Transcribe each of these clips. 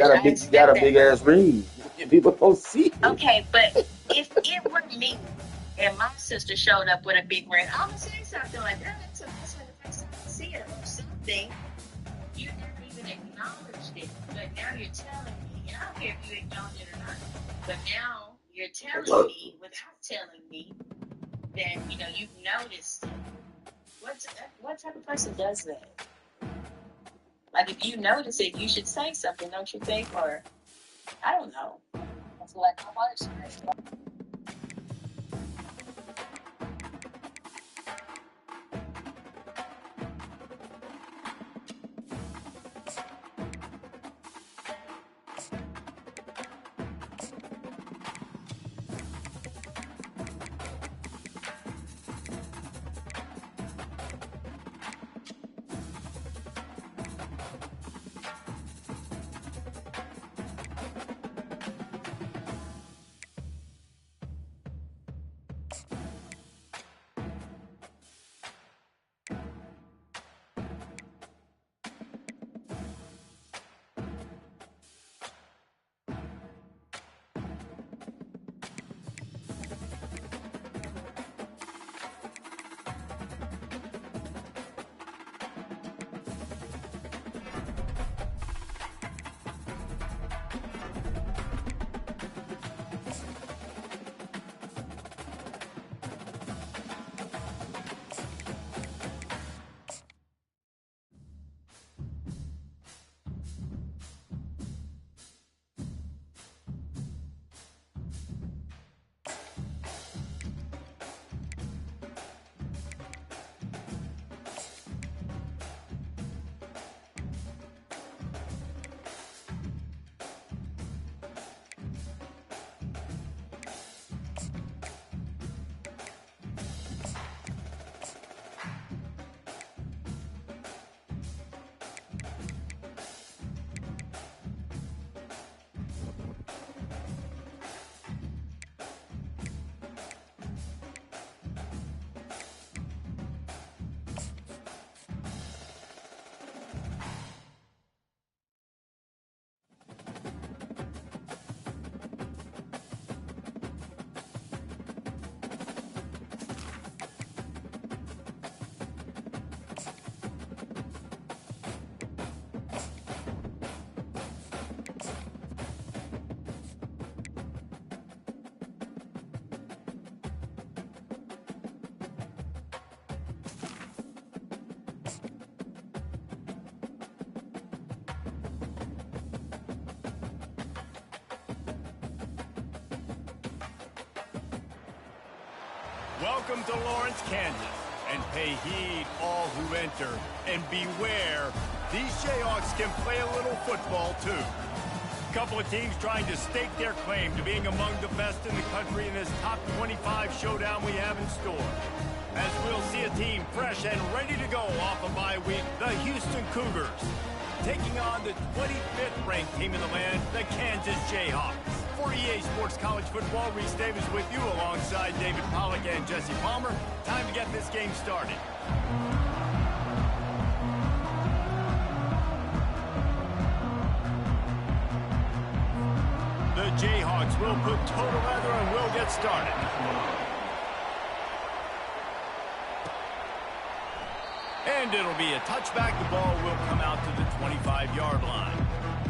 I got expect a that. big ass ring. People don't see it. Okay, but if it were me and my sister showed up with a big ring, I'm gonna say something like, "Girl, that's a nice ring. The first time I see it or something." You never even acknowledged it, but now you're telling me, and I don't care if you acknowledge it or not. But now you're telling me without telling me that you've noticed it. What type of person does that? Like if you notice it, you should say something, don't you think? Or I don't know. I feel like my wife's great. Welcome to Lawrence, Kansas, and pay heed all who enter, and beware, these Jayhawks can play a little football too. A couple of teams trying to stake their claim to being among the best in the country in this top 25 showdown we have in store. As we'll see a team fresh and ready to go off a bye week, the Houston Cougars, taking on the 25th ranked team in the land, the Kansas Jayhawks. For EA Sports College Football, Reese Davis with you alongside David Pollack and Jesse Palmer. Time to get this game started. The Jayhawks will put total leather and will get started. And it'll be a touchback. The ball will come out to the 25-yard line.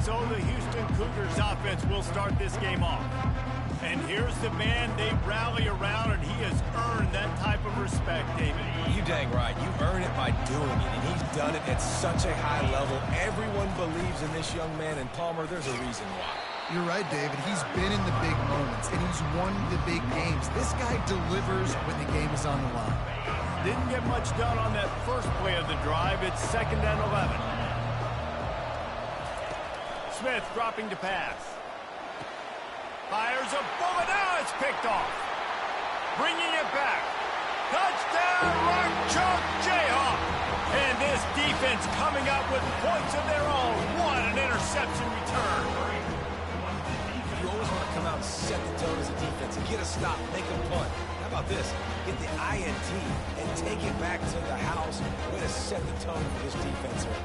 So the Houston Cougars offense will start this game off. And here's the man they rally around, and he has earned that type of respect, David. You dang right. You earn it by doing it, and he's done it at such a high level. Everyone believes in this young man, and Palmer, there's a reason why. You're right, David. He's been in the big moments, and he's won the big games. This guy delivers when the game is on the line. Didn't get much done on that first play of the drive. It's 2nd and 11. Smith dropping to pass. Fires a bullet. Now it's picked off. Bringing it back. Touchdown, Rock Chalk Jayhawk. And this defense coming up with points of their own. What an interception return. You always want to come out and set the tone as a defense and get a stop, make a punt. How about this? Get the INT and take it back to the house. Way to set the tone for this defense here.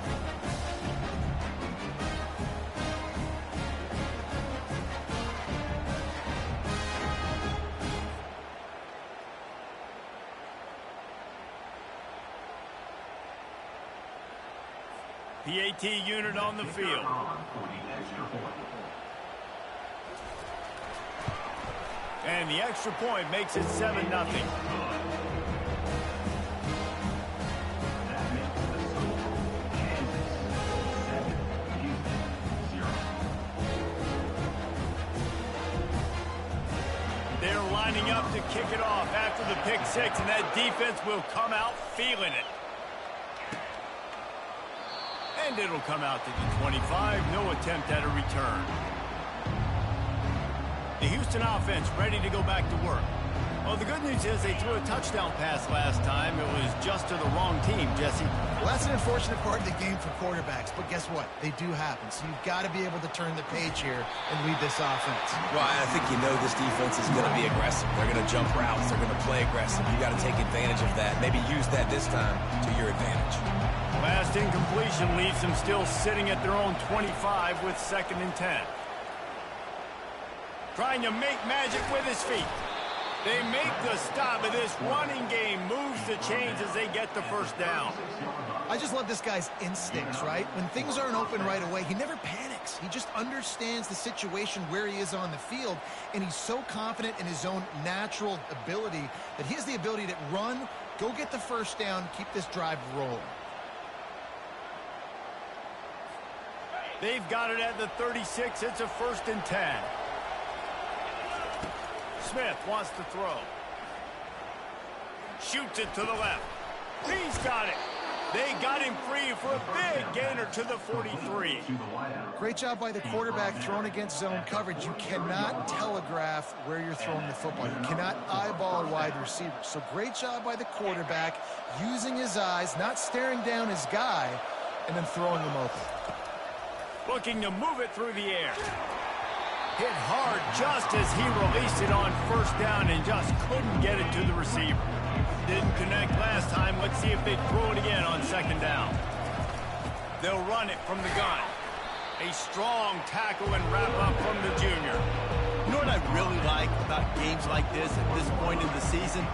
PAT unit on the field. And the extra point makes it 7-0. They're lining up to kick it off after the pick six, and that defense will come out feeling it. And it'll come out to the 25. No attempt at a return. The Houston offense ready to go back to work. Well, the good news is they threw a touchdown pass last time. It was just to the wrong team, Jesse. Well, that's an unfortunate part of the game for quarterbacks, but guess what? They do happen, so you've got to be able to turn the page here and lead this offense. Well, I think you know this defense is going to be aggressive. They're going to jump routes. They're going to play aggressive. You got to take advantage of that. Maybe use that this time to your advantage. Last incompletion leaves them still sitting at their own 25 with 2nd and 10. Trying to make magic with his feet. They make the stop, and this running game moves the chains as they get the first down. I just love this guy's instincts, right? When things aren't open right away, he never panics. He just understands the situation where he is on the field, and he's so confident in his own natural ability that he has the ability to run, go get the first down, keep this drive rolling. They've got it at the 36. It's a 1st and 10. Smith wants to throw. Shoots it to the left. He's got it. They got him free for a big gainer to the 43. Great job by the quarterback throwing against zone coverage. You cannot telegraph where you're throwing the football. You cannot eyeball a wide receiver. So great job by the quarterback using his eyes, not staring down his guy, and then throwing him open. Looking to move it through the air. Hit hard just as he released it on 1st down and just couldn't get it to the receiver. Didn't connect last time. Let's see if they throw it again on 2nd down. They'll run it from the gun. A strong tackle and wrap up from the junior. You know what I really like about games like this at this point in the season?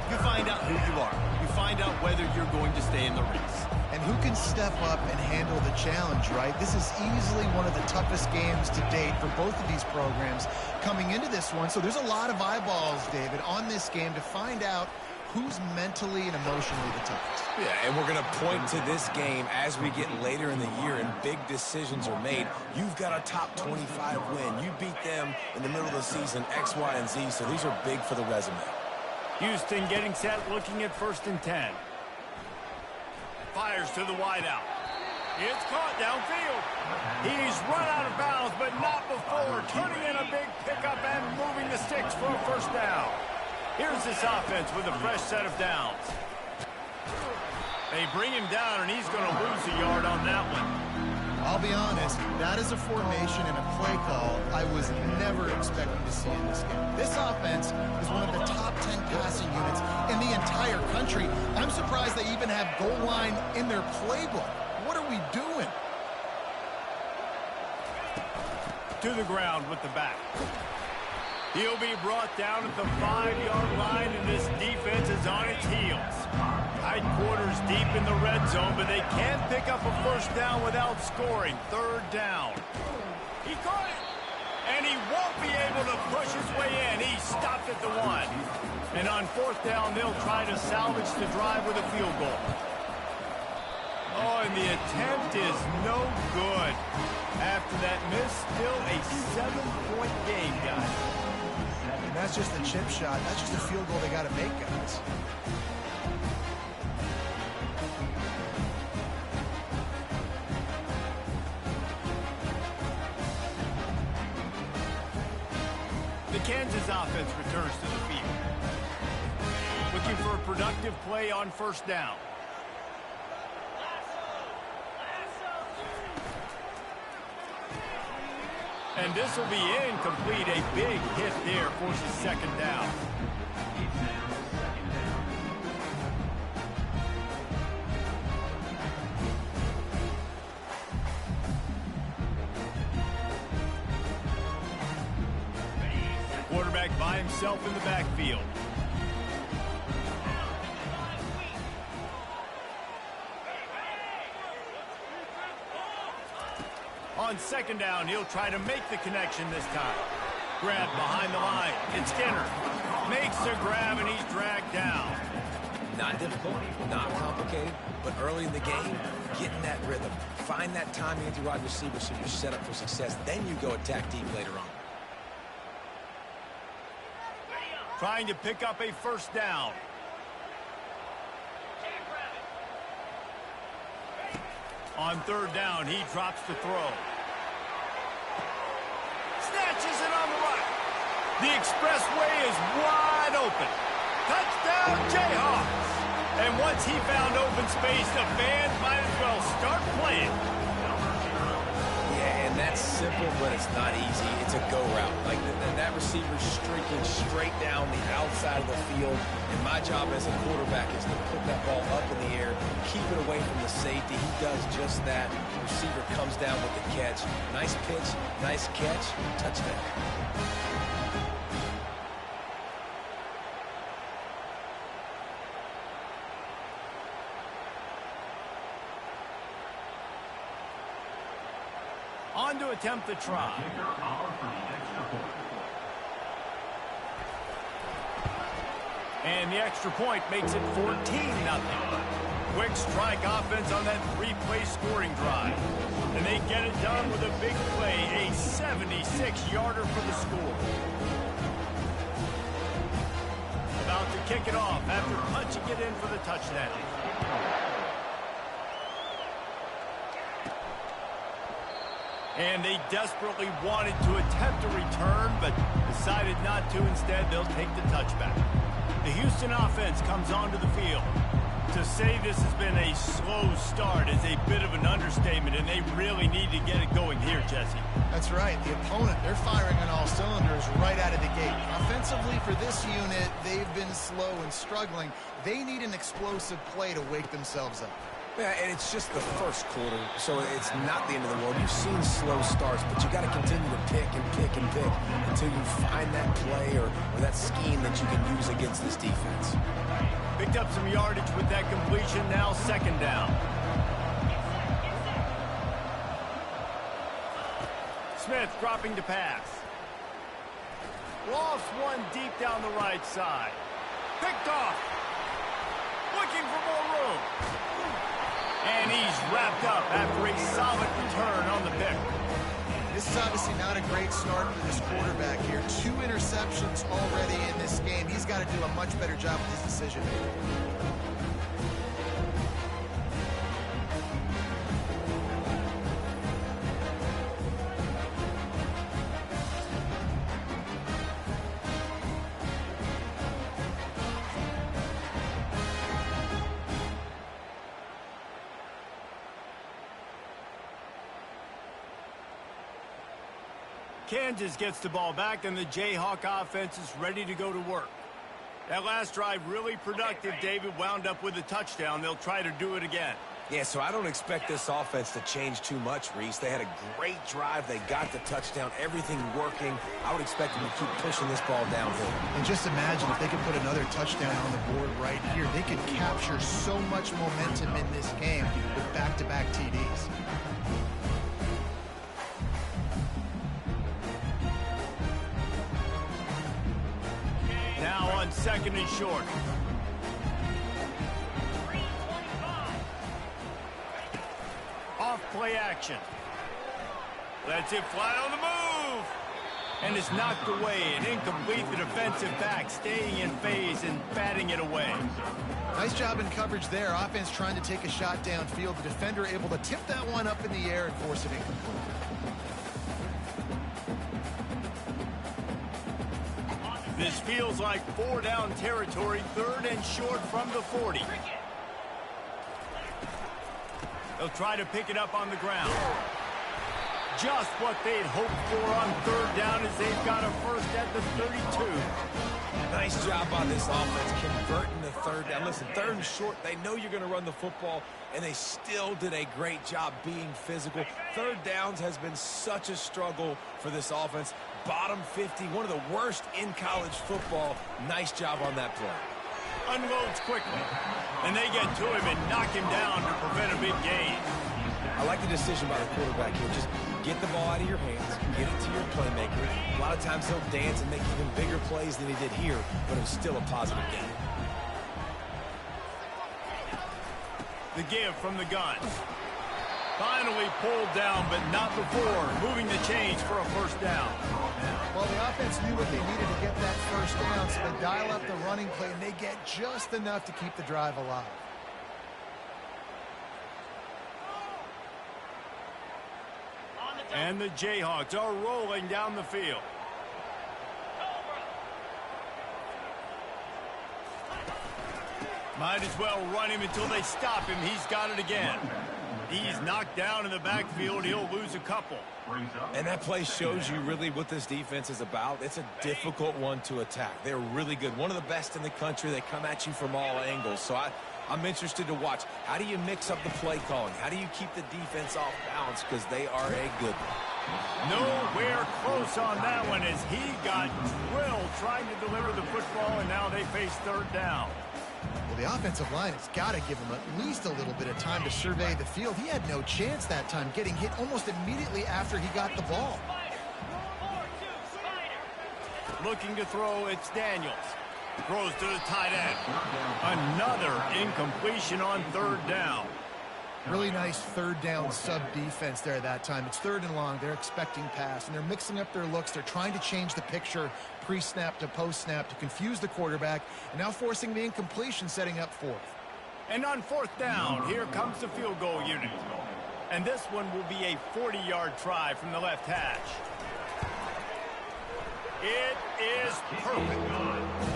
You find out who you are. You find out whether you're going to stay in the race. And who can step up and handle the challenge, right? This is easily one of the toughest games to date for both of these programs coming into this one. So there's a lot of eyeballs, David, on this game to find out who's mentally and emotionally the toughest. Yeah, and we're going to point to this game as we get later in the year and big decisions are made. You've got a top 25 win. You beat them in the middle of the season, X, Y, and Z, so these are big for the resume. Houston getting set, looking at 1st and 10. Fires to the wideout. It's caught downfield. He's run out of bounds, but not before turning in a big pickup and moving the sticks for a 1st down. Here's this offense with a fresh set of downs. They bring him down, and he's going to lose a yard on that one. I'll be honest, that is a formation and a play call I was never expecting to see in this game. This offense is one of the top 10 passing units in the entire country. I'm surprised they even have goal line in their playbook. What are we doing? To the ground with the back. He'll be brought down at the 5-yard line, and this defense is on its heels. Tight quarters deep in the red zone, but they can't pick up a 1st down without scoring. 3rd down. He caught it, and he won't be able to push his way in. He stopped at the 1. And on 4th down, they'll try to salvage the drive with a field goal. Oh, and the attempt is no good. After that miss, still a 7-point game, guys. And that's just a chip shot. That's just a field goal they got to make, guys. The Kansas offense returns to the field. Looking for a productive play on 1st down. And this will be incomplete. A big hit there forces 2nd down. Quarterback by himself in the backfield. on second down, he'll try to make the connection this time. Grab behind the line. It's Skinner. Makes the grab, and he's dragged down. Not difficult, not complicated, but early in the game, getting that rhythm. Find that timing with your wide receiver so you're set up for success. Then you go attack deep later on. Trying to pick up a first down. On third down, he drops the throw. Snatches it on the right. The expressway is wide open. Touchdown, Jayhawks. And once he found open space, the fans might as well start playing. Yeah, and that's simple, but it's not easy. It's a go route. Like that receiver's streaking straight down the outside of the field. And my job as a quarterback is to put that ball up in the air, keep it away from the safety. He does just that. The receiver comes down with the catch. Nice pitch, nice catch, touchdown. On to attempt the try. And the extra point makes it 14-0. Quick strike offense on that three-play scoring drive. And they get it done with a big play, a 76-yarder for the score. About to kick it off after punching it in for the touchdown. And they desperately wanted to attempt a return, but decided not to. Instead, they'll take the touchback. The Houston offense comes onto the field. To say this has been a slow start is a bit of an understatement, and they really need to get it going here, Jesse. That's right. The opponent, they're firing on all cylinders right out of the gate. Offensively, for this unit, they've been slow and struggling. They need an explosive play to wake themselves up. Yeah, and it's just the first quarter, so it's not the end of the world. You've seen slow starts, but you got to continue to pick and pick and pick until you find that play or that scheme that you can use against this defense. Picked up some yardage with that completion, now second down. Smith dropping to pass. Lost one deep down the right side. Picked off. Looking for more room. And he's wrapped up after a solid return on the pick. This is obviously not a great start for this quarterback here. 2 interceptions already in this game. He's got to do a much better job with his decision making. Kansas gets the ball back, and the Jayhawk offense is ready to go to work. That last drive really productive. David wound up with a touchdown. They'll try to do it again. Yeah, so I don't expect this offense to change too much, Reese. They had a great drive. They got the touchdown. Everything working. I would expect them to keep pushing this ball downhill. And just imagine if they could put another touchdown on the board right here. They could capture so much momentum in this game with back-to-back TDs. Now on second and short. Off play action. Lets it fly on the move. And it's knocked away and incomplete. The defensive back staying in phase and batting it away. Nice job in coverage there. Offense trying to take a shot downfield. The defender able to tip that one up in the air and force it incomplete. This feels like 4-down territory, third and short from the 40. They'll try to pick it up on the ground. Just what they'd hoped for on third down as they've got a first at the 32. Nice job on this offense converting the third down. Listen, third and short, they know you're going to run the football, and they still did a great job being physical. Third downs has been such a struggle for this offense. Bottom 50, one of the worst in college football. Nice job on that play. Unloads quickly, and they get to him and knock him down to prevent a big gain. I like the decision by the quarterback here. Just Get the ball out of your hands, get it to your playmaker. A lot of times he'll dance and make even bigger plays than he did here, but it was still a positive game. The give from the gun. Finally pulled down, but not before moving the chains for a first down. Well, the offense knew what they needed to get that first down, so they dial up the running play, and they get just enough to keep the drive alive. And the Jayhawks are rolling down the field. Might as well run him until they stop him. He's got it again. He's knocked down in the backfield. He'll lose a couple. And that play shows you really what this defense is about. It's a difficult one to attack. They're really good. One of the best in the country. They come at you from all angles. So I'm interested to watch. How do you mix up the play calling? How do you keep the defense off balance? Because they are a good one. Nowhere close on that one as he got drilled trying to deliver the football, and now they face third down. Well, the offensive line has got to give him at least a little bit of time to survey the field. He had no chance that time, getting hit almost immediately after he got the ball. Looking to throw, it's Daniels. Throws to the tight end. Another incompletion on third down. Really nice third down sub-defense there that time. It's third and long. They're expecting pass, and they're mixing up their looks. They're trying to change the picture pre-snap to post-snap to confuse the quarterback, and now forcing the incompletion, setting up fourth. And on fourth down, here comes the field goal unit. And this one will be a 40-yard try from the left hash. It is perfect.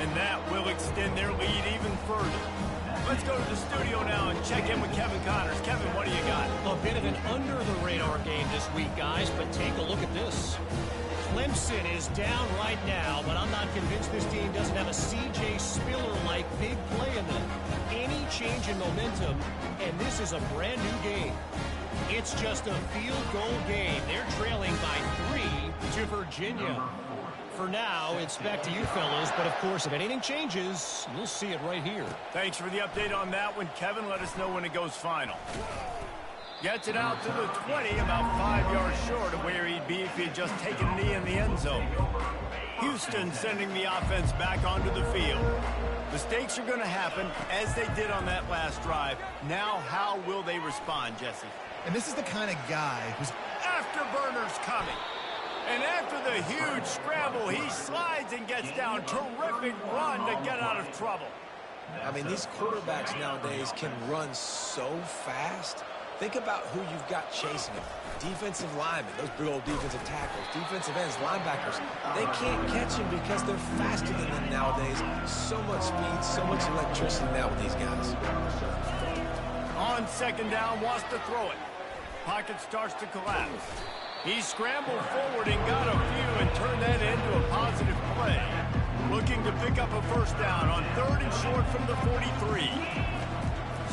And that will extend their lead even further. Let's go to the studio now and check in with Kevin Connors. Kevin, what do you got? A bit of an under-the-radar game this week, guys, but take a look at this. Clemson is down right now, but I'm not convinced this team doesn't have a C.J. Spiller-like big play in them. Any change in momentum, and this is a brand-new game. It's just a field goal game. They're trailing by 3 to Virginia. For now, it's back to you fellas, but of course, if anything changes, you'll see it right here. Thanks for the update on that one, Kevin. Let us know when it goes final. Gets it out to the 20, about 5 yards short of where he'd be if he had just taken a knee in the end zone. Houston sending the offense back onto the field. Mistakes are going to happen, as they did on that last drive. Now, how will they respond, Jesse? And this is the kind of guy who's... Afterburners coming. And after the huge scramble, he slides and gets down. Terrific run to get out of trouble. I mean, these quarterbacks nowadays can run so fast. Think about who you've got chasing them. Defensive linemen, those big old defensive tackles, defensive ends, linebackers. They can't catch him because they're faster than them nowadays. So much speed, so much electricity now with these guys. On second down, wants to throw it. Pocket starts to collapse. He scrambled forward and got a few and turned that into a positive play. Looking to pick up a first down on third and short from the 43.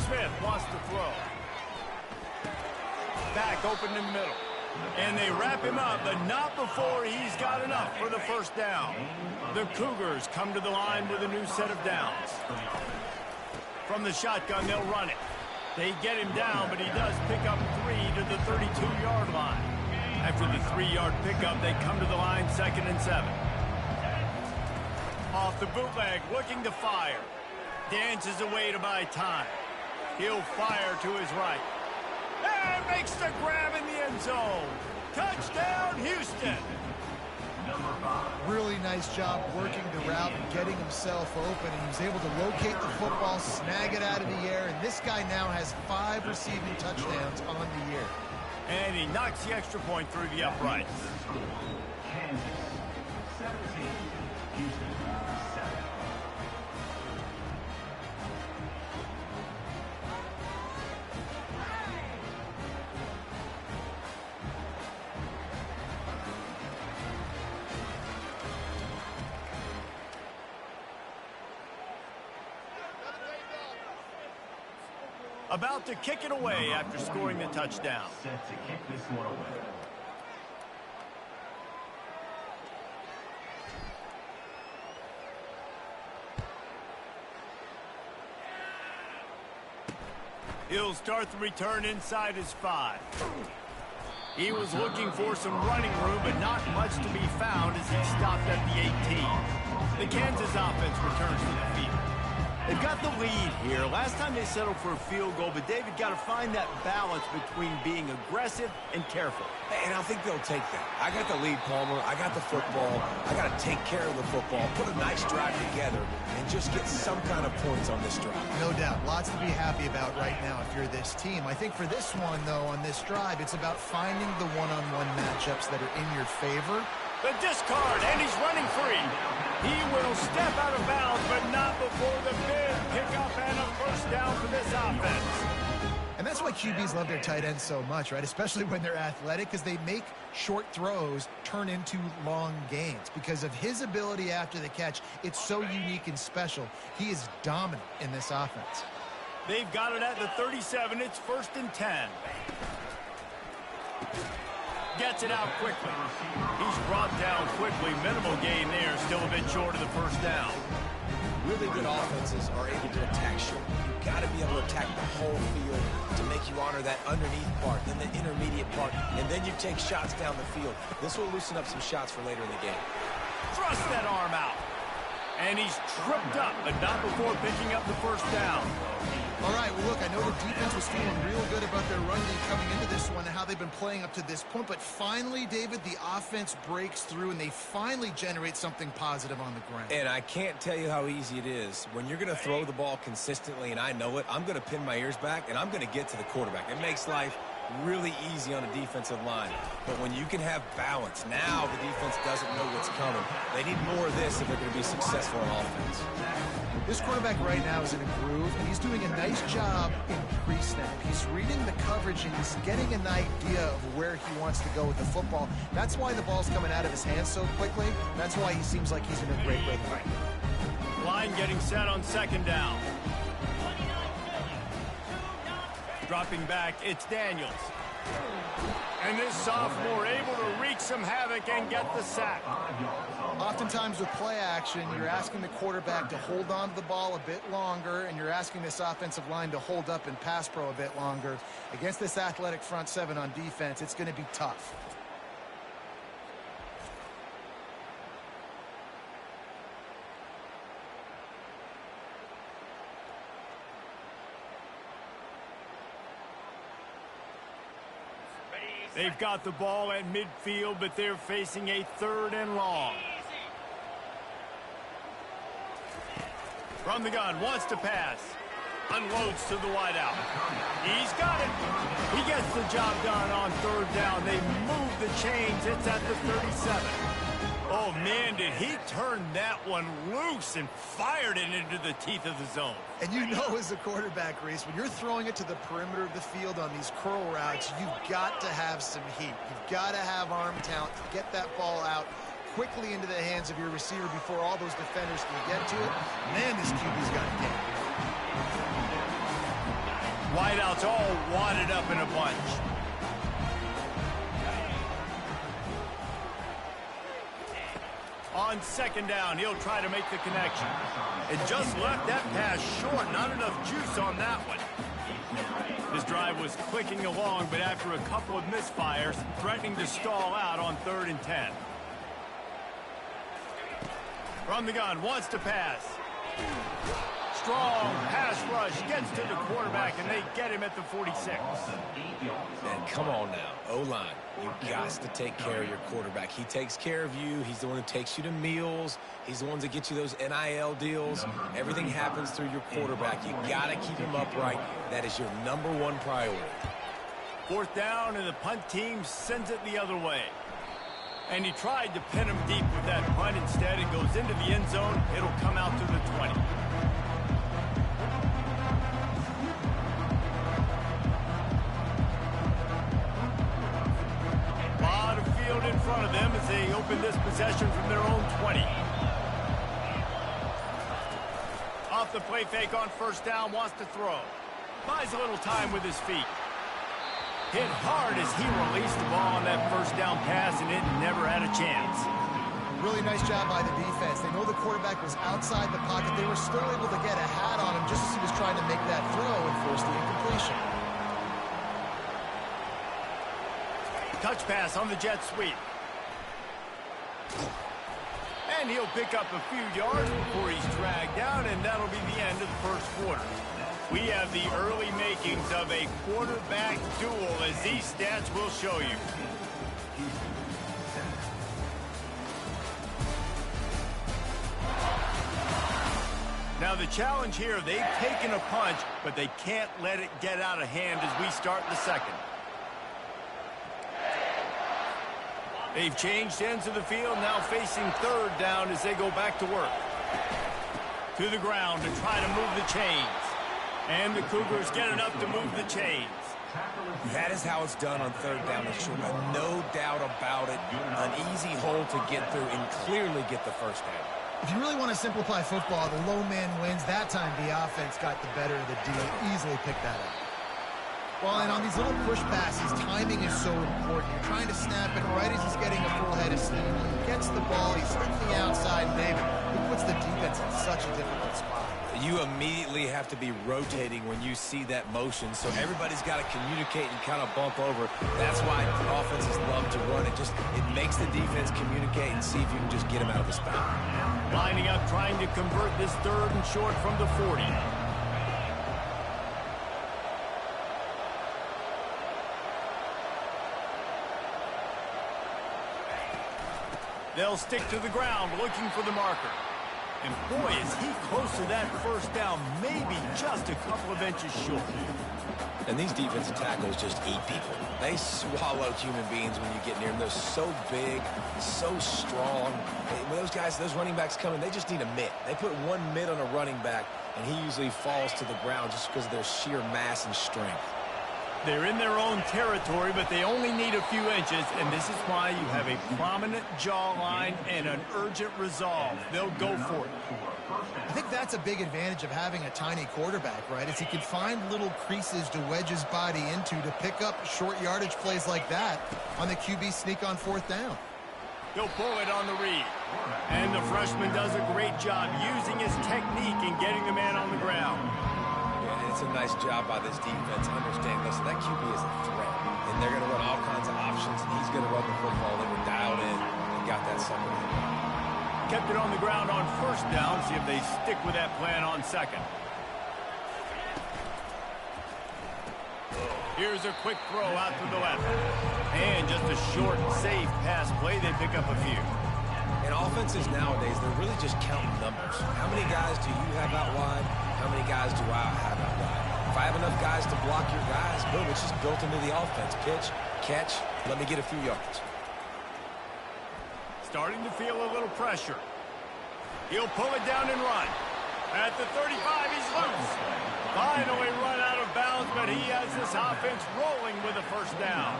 Smith wants to throw. Back open in the middle. And they wrap him up, but not before he's got enough for the first down. The Cougars come to the line with a new set of downs. From the shotgun, they'll run it. They get him down, but he does pick up 3 to the 32-yard line. After the 3-yard pickup, they come to the line 2nd and 7. Off the bootleg, looking to fire. Dances away to buy time. He'll fire to his right. And makes the grab in the end zone. Touchdown, Houston. Really nice job working the route and getting himself open. And he was able to locate the football, snag it out of the air, and this guy now has 5 receiving touchdowns on the year. And he knocks the extra point through the uprights. About to kick it away after scoring the touchdown. Set to kick this one away. He'll start the return inside his 5. He was looking for some running room, but not much to be found as he stopped at the 18. The Kansas offense returns to the field. They've got the lead here. Last time they settled for a field goal, but David got to find that balance between being aggressive and careful. And I think they'll take that. I got the lead, Palmer. I got the football. I got to take care of the football, put a nice drive together, and just get some kind of points on this drive. No doubt. Lots to be happy about right now if you're this team. I think for this one, though, on this drive, it's about finding the one-on-one matchups that are in your favor. The discard, and he's running free. He will step out of bounds, but not before the big pickup and a first down for this offense. And that's why QBs love their tight ends so much, right? Especially when they're athletic, because they make short throws turn into long gains. Because of his ability after the catch, it's so unique and special. He is dominant in this offense. They've got it at the 37. It's 1st and 10. Gets it out quickly. He's brought down quickly. Minimal gain there. Still a bit short of the first down. Really good offenses are able to attack short. You've got to be able to attack the whole field to make you honor that underneath part, then the intermediate part, and then you take shots down the field. This will loosen up some shots for later in the game. Thrust that arm out. And he's tripped up, but not before picking up the first down. All right, well, look, I know the defense was feeling real good about their run game coming into this one and how they've been playing up to this point. But finally, David, the offense breaks through, and they finally generate something positive on the ground. And I can't tell you how easy it is. When you're going to throw the ball consistently, and I know it, I'm going to pin my ears back, and I'm going to get to the quarterback. It makes life really easy on a defensive line. But when you can have balance, now the defense doesn't know what's coming. They need more of this if they're going to be successful on offense. This quarterback right now is in a groove, and he's doing a nice job in pre-snap. He's reading the coverage, and he's getting an idea of where he wants to go with the football. That's why the ball's coming out of his hands so quickly. That's why he seems like he's in a great rhythm right now. Line getting set on 2nd down. Dropping back, it's Daniels. And this sophomore able to wreak some havoc and get the sack. Oftentimes with play action, you're asking the quarterback to hold on to the ball a bit longer, and you're asking this offensive line to hold up in pass pro a bit longer. Against this athletic front seven on defense, it's going to be tough. They've got the ball at midfield, but they're facing a 3rd and long. From the gun, wants to pass. Unloads to the wideout. He's got it. He gets the job done on 3rd down. They move the chains. It's at the 37. Oh, man, did he turn that one loose and fired it into the teeth of the zone. And you know as a quarterback, Reese, when you're throwing it to the perimeter of the field on these curl routes, you've got to have some heat. You've got to have arm talent to get that ball out quickly into the hands of your receiver before all those defenders can get to it. Man, this QB's got a game. Wideouts all wadded up in a bunch. On 2nd down, he'll try to make the connection. It just left that pass short. Not enough juice on that one. His drive was clicking along, but after a couple of misfires, threatening to stall out on 3rd and 10. From the gun, wants to pass. Strong pass rush, gets to the quarterback, and they get him at the 46. And come on now, O-line, you got to take care of your quarterback. He takes care of you. He's the one who takes you to meals. He's the one that gets you those NIL deals. Everything happens through your quarterback. You got to keep him upright. That is your #1 priority. 4th down, and the punt team sends it the other way. And he tried to pin him deep with that punt. Instead, it goes into the end zone. It'll come out to the 20. Lot of field in front of them as they open this possession from their own 20. Off the play fake on 1st down, wants to throw. Buys a little time with his feet. Hit hard as he released the ball on that 1st down pass, and it never had a chance. Really nice job by the defense. They know the quarterback was outside the pocket. They were still able to get a hat on him just as he was trying to make that throw and force the incompletion. Touch pass on the jet sweep. And he'll pick up a few yards before he's dragged down, and that'll be the end of the first quarter. We have the early makings of a quarterback duel, as these stats will show you. Now the challenge here, they've taken a punch, but they can't let it get out of hand as we start the second. They've changed ends of the field, now facing third down as they go back to work. To the ground to try to move the chains. And the Cougars get enough to move the chains. That is how it's done on third down and short. No doubt about it. An easy hole to get through and clearly get the first down. If you really want to simplify football, the low man wins. That time the offense got the better of the deal. Easily picked that up. Well, and on these little push passes, timing is so important. You're trying to snap it right as he's getting a full head of steam. He gets the ball, he's from the outside, David. He puts the defense in such a difficult spot. You immediately have to be rotating when you see that motion, so everybody's got to communicate and kind of bump over. That's why offenses love to run it. It makes the defense communicate and see if you can just get him out of the spot. Lining up, trying to convert this third and short from the 40. They'll stick to the ground, looking for the marker. And boy, is he close to that first down, maybe just a couple of inches short. And these defensive tackles just eat people. They swallow human beings when you get near them. They're so big, so strong. When those guys, those running backs come in, they just need a mitt. They put one mitt on a running back, and he usually falls to the ground just because of their sheer mass and strength. They're in their own territory, but they only need a few inches, and this is why you have a prominent jawline and an urgent resolve. They'll go for it. I think that's a big advantage of having a tiny quarterback, right? Is he can find little creases to wedge his body into to pick up short yardage plays like that on the QB sneak on fourth down. He'll pull it on the read. And the freshman does a great job using his technique and getting the man on the ground. It's a nice job by this defense. Understand, listen, that QB is a threat. And they're going to run all kinds of options, and he's going to run the football. They were dialed in and got that sucker in. Kept it on the ground on first down. See if they stick with that plan on second. Here's a quick throw out to the left. And just a short, safe pass play. They pick up a few. And offenses nowadays, they're really just counting numbers. How many guys do you have out wide? How many guys do I have out wide? If I have enough guys to block your guys, boom, it's just built into the offense. Pitch, catch, let me get a few yards. Starting to feel a little pressure. He'll pull it down and run. At the 35, he's loose. Finally run out of bounds, but he has this offense rolling with a first down.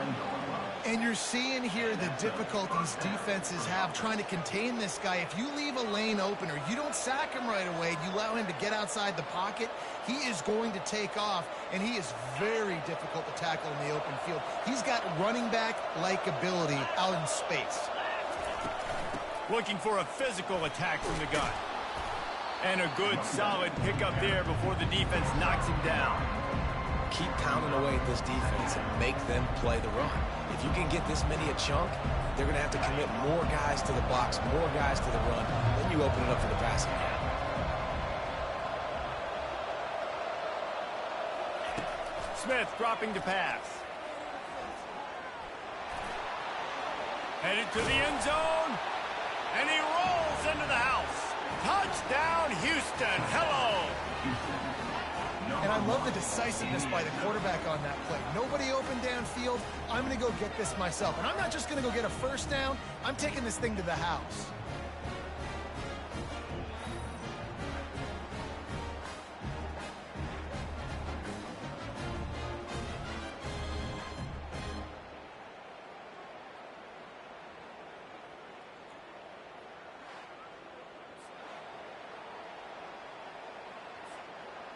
And you're seeing here the difficulties defenses have trying to contain this guy. If you leave a lane open or you don't sack him right away, you allow him to get outside the pocket, he is going to take off, and he is very difficult to tackle in the open field. He's got running back-like ability out in space. Looking for a physical attack from the gun. And a good, solid pickup there before the defense knocks him down. Keep pounding away at this defense and make them play the run. If you can get this many a chunk, they're going to have to commit more guys to the box, more guys to the run. Then you open it up for the passing game. Smith dropping to pass. Headed to the end zone. And he rolls into the house. Touchdown, Houston. Hello. And I love the decisiveness by the quarterback on that play. Nobody open downfield. I'm going to go get this myself. And I'm not just going to go get a first down. I'm taking this thing to the house.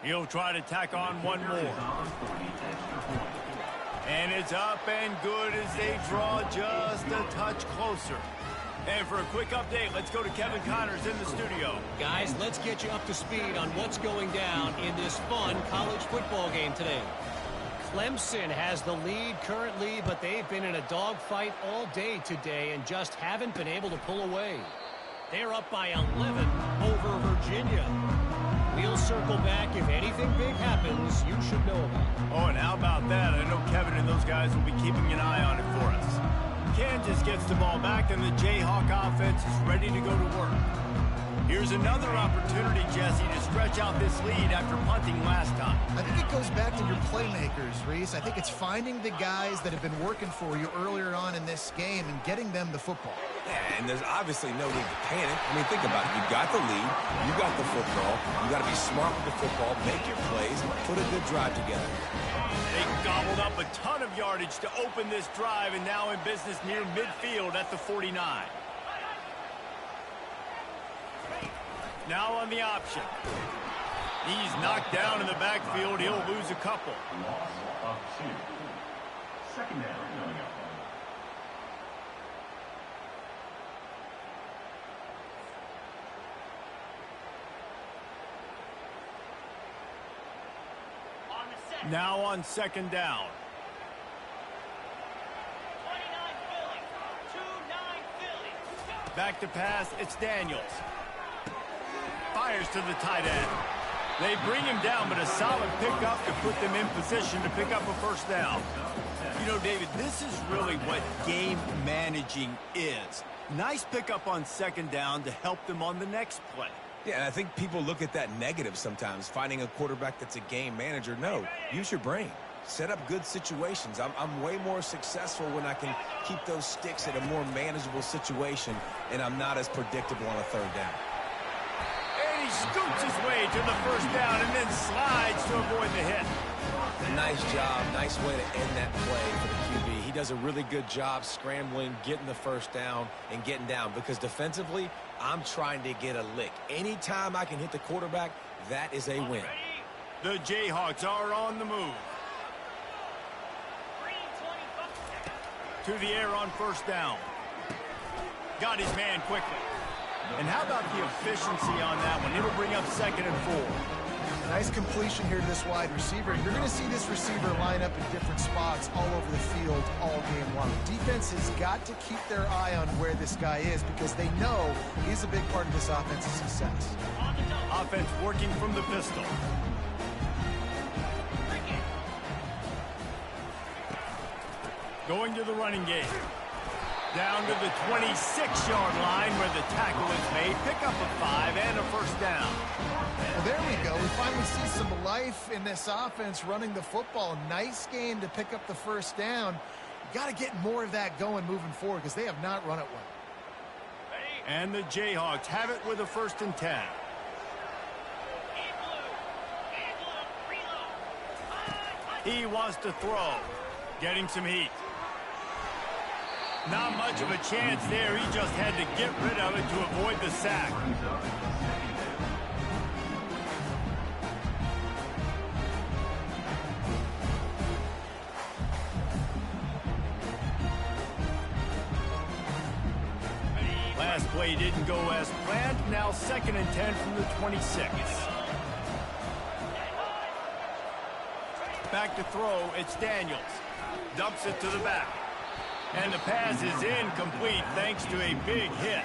He'll try to tack on one more. And it's up and good as they draw just a touch closer. And for a quick update, let's go to Kevin Connors in the studio. Guys, let's get you up to speed on what's going down in this fun college football game today. Clemson has the lead currently, but they've been in a dogfight all day today and just haven't been able to pull away. They're up by 11 over Virginia. We'll circle back if anything big happens you should know about. Oh, and how about that? I know Kevin and those guys will be keeping an eye on it for us. Kansas gets the ball back, and the Jayhawk offense is ready to go to work. Here's another opportunity, Jesse, to stretch out this lead after punting last time. I think it goes back to your playmakers, Reese. I think it's finding the guys that have been working for you earlier on in this game and getting them the football. Yeah, and there's obviously no need to panic. I mean, think about it. You got the lead. You got the football. You got to be smart with the football, make your plays, put a good drive together. They gobbled up a ton of yardage to open this drive, and now in business near midfield at the 49. Now on the option. He's knocked down in the backfield. He'll lose a couple. Loss of 2. Second down coming up. Now on second down. 29 Philly. Back to pass, it's Daniels. Fires to the tight end. They bring him down, but a solid pickup to put them in position to pick up a first down. You know, David, this is really what game managing is. Nice pickup on second down to help them on the next play. Yeah, and I think people look at that negative sometimes, finding a quarterback that's a game manager. No, use your brain. Set up good situations. I'm way more successful when I can keep those sticks at a more manageable situation, and I'm not as predictable on a third down. And he scoots his way to the first down and then slides to avoid the hit. Nice job. Nice way to end that play for the QB. He does a really good job scrambling, getting the first down, and getting down. Because defensively, I'm trying to get a lick. Anytime I can hit the quarterback, that is a win. The Jayhawks are on the move. To the air on first down. Got his man quickly. And how about the efficiency on that one? It'll bring up 2nd and 4. Nice completion here to this wide receiver. You're going to see this receiver line up in different spots all over the field all game long. Defense has got to keep their eye on where this guy is because they know he's a big part of this offense's success. Offense working from the pistol. Going to the running game. Down to the 26-yard line where the tackle is made. Pick up a 5 and a first down. Well, there we go. We finally see some life in this offense running the football. Nice game to pick up the first down. You got to get more of that going moving forward because they have not run it well. And the Jayhawks have it with a 1st and 10. He wants to throw. Getting some heat. Not much of a chance there. He just had to get rid of it to avoid the sack. Last play didn't go as planned. Now 2nd and 10 from the 26. Back to throw. It's Daniels. Dumps it to the back. And the pass is incomplete thanks to a big hit.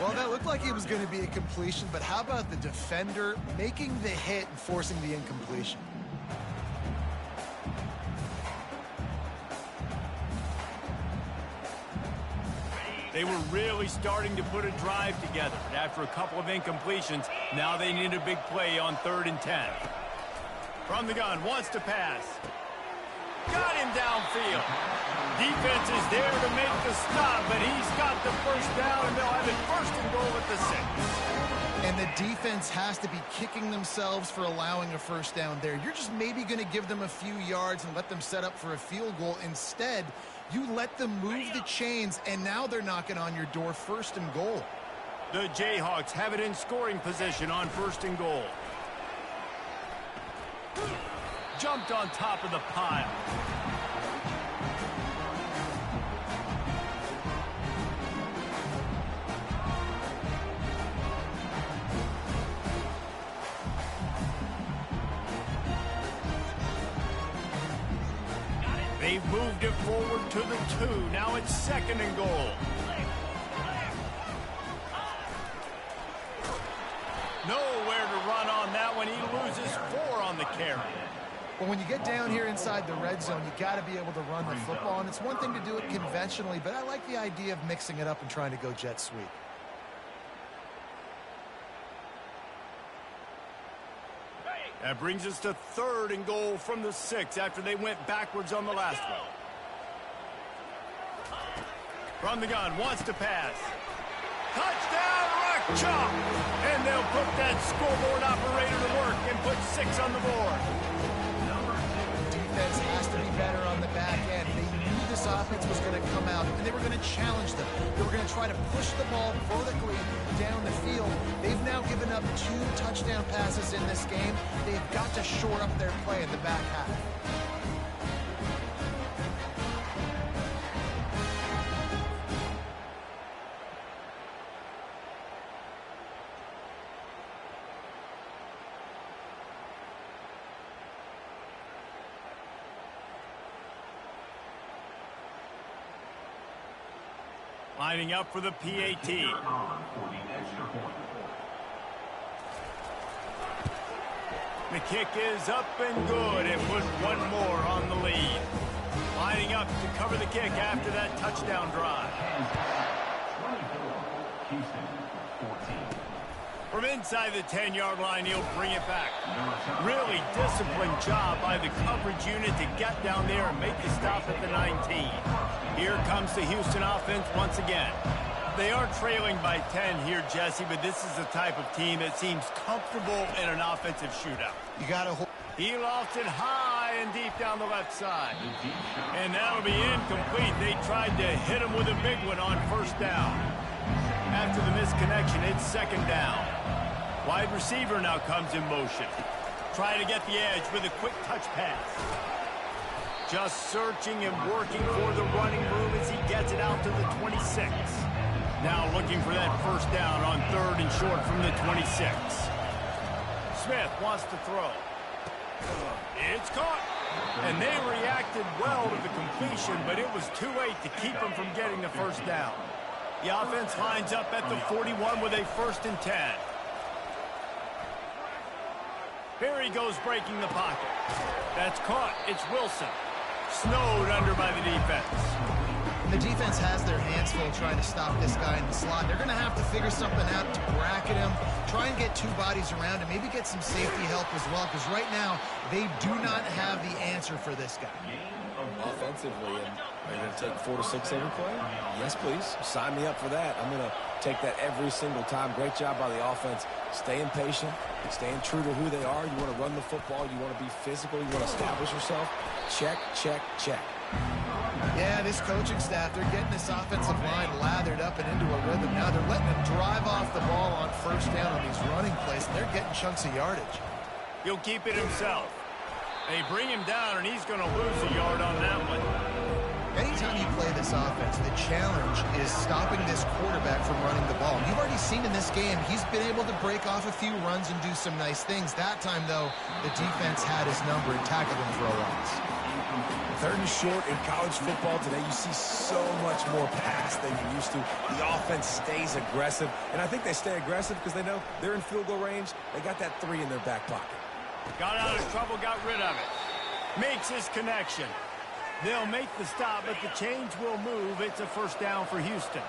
Well, that looked like it was going to be a completion, but how about the defender making the hit and forcing the incompletion? They were really starting to put a drive together. After a couple of incompletions, now they need a big play on 3rd and 10. From the gun, wants to pass. Got him downfield. Defense is there to make the stop, but he's got the first down, and they'll have it 1st and goal at the 6. And the defense has to be kicking themselves for allowing a first down there. You're just maybe going to give them a few yards and let them set up for a field goal. Instead, you let them move the chains, and now they're knocking on your door 1st and goal. The Jayhawks have it in scoring position on 1st and goal. Jumped on top of the pile. moved it forward to the 2. Now it's 2nd and goal. Nowhere to run on that one. He loses 4 on the carry. Well, when you get down here inside the red zone, you got to be able to run the football, and it's one thing to do it conventionally, but I like the idea of mixing it up and trying to go jet sweep. That brings us to 3rd and goal from the 6 after they went backwards on the last one. From the gun, wants to pass. Touchdown, Rock Chalk! And they'll put that scoreboard operator to work and put 6 on the board. Defense has to be better on the back end. They knew this offense was going to come out, and they were going to challenge them. They were going to try to push the ball vertically down the field. They've now given up 2 touchdown passes in this game. They've got to shore up their play in the back half. Lining up for the PAT. The kick is up and good. It put 1 more on the lead. Lining up to cover the kick after that touchdown drive. From inside the 10-yard line, he'll bring it back. Really disciplined job by the coverage unit to get down there and make the stop at the 19. Here comes the Houston offense once again. They are trailing by 10 here, Jesse, but this is the type of team that seems comfortable in an offensive shootout. You got to hold. He lost it high and deep down the left side. And that'll be incomplete. They tried to hit him with a big one on 1st down. After the misconnection, it's 2nd down. Wide receiver now comes in motion. Trying to get the edge with a quick touch pass. Just searching and working for the running room as he gets it out to the 26. Now looking for that 1st down on 3rd and short from the 26. Smith wants to throw. It's caught. And they reacted well to the completion, but it was too late to keep them from getting the 1st down. The offense lines up at the 41 with a 1st and 10. Here he goes breaking the pocket. That's caught. It's Wilson. Snowed under by the defense. The defense has their hands full trying to stop this guy in the slot. They're going to have to figure something out to bracket him, try and get 2 bodies around him, maybe get some safety help as well, because right now they do not have the answer for this guy. Offensively, and are you going to take 4 to 6 every play? Yes, please. Sign me up for that. I'm going to take that every single time. Great job by the offense. Staying patient, staying true to who they are. You want to run the football. You want to be physical. You want to establish yourself. Check, check, check. Yeah, this coaching staff, they're getting this offensive line lathered up and into a rhythm. Now they're letting them drive off the ball on 1st down on these running plays, and they're getting chunks of yardage. He'll keep it himself. They bring him down, and he's going to lose a yard on that one. Anytime you play this offense, the challenge is stopping this quarterback from running the ball. You've already seen in this game, he's been able to break off a few runs and do some nice things. That time, though, the defense had his number and tackled him for a loss. 3rd and short in college football today, you see so much more pass than you used to. The offense stays aggressive, and I think they stay aggressive because they know they're in field goal range. They got that 3 in their back pocket. Got out of trouble, got rid of it. Makes his connection. They'll make the stop, but the chains will move. It's a 1st down for Houston.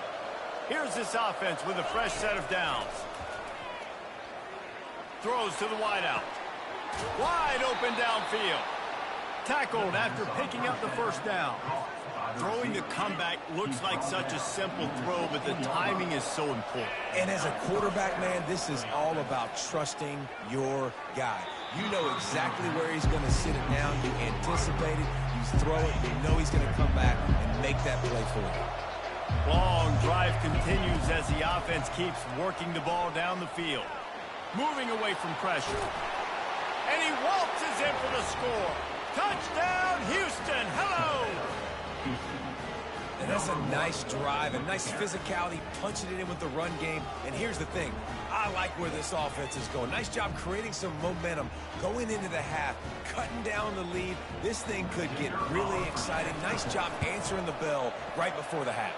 Here's this offense with a fresh set of downs. Throws to the wideout. Wide open downfield. Tackled after picking up the 1st down. Throwing the comeback looks like such a simple throw, but the timing is so important. And as a quarterback, man, this is all about trusting your guy. You know exactly where he's going to sit it down. You anticipate it. You throw it. You know he's going to come back and make that play for you. Long drive continues as the offense keeps working the ball down the field. Moving away from pressure. And he waltzes in for the score. Touchdown, Houston. Hello. And That's a nice drive, a nice physicality, punching it in with the run game. And here's the thing. I like where this offense is going. Nice job creating some momentum, going into the half, cutting down the lead. This thing could get really exciting. Nice job answering the bell right before the half.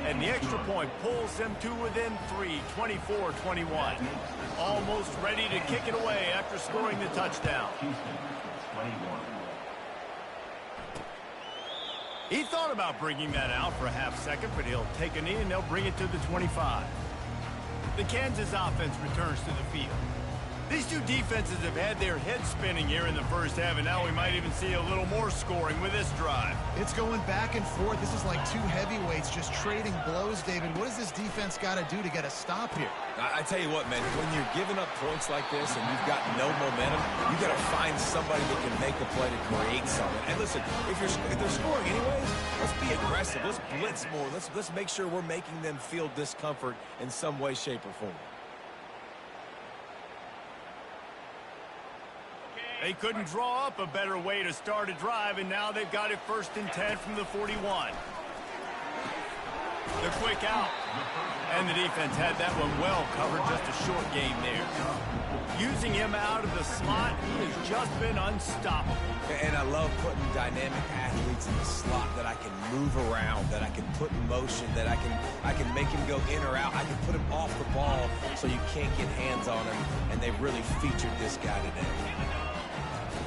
And the extra point pulls them to within 3, 24-21. Almost ready to kick it away after scoring the touchdown. He thought about bringing that out for a half second, but he'll take a knee and they'll bring it to the 25. The Kansas offense returns to the field. These two defenses have had their heads spinning here in the first half, and now we might even see a little more scoring with this drive. It's going back and forth. This is like two heavyweights just trading blows, David. What does this defense got to do to get a stop here? I tell you what, man, when you're giving up points like this and you've got no momentum, you got to find somebody that can make a play to create something. And listen, if they're scoring anyways, let's be aggressive. Let's blitz more. Let's make sure we're making them feel discomfort in some way, shape, or form. They couldn't draw up a better way to start a drive, and now they've got it 1st and 10 from the 41. The quick out. And the defense had that one well covered, just a short game there. Using him out of the slot, he has just been unstoppable. And I love putting dynamic athletes in the slot that I can move around, that I can put in motion, that I can make him go in or out. I can put him off the ball so you can't get hands on him, and they've really featured this guy today.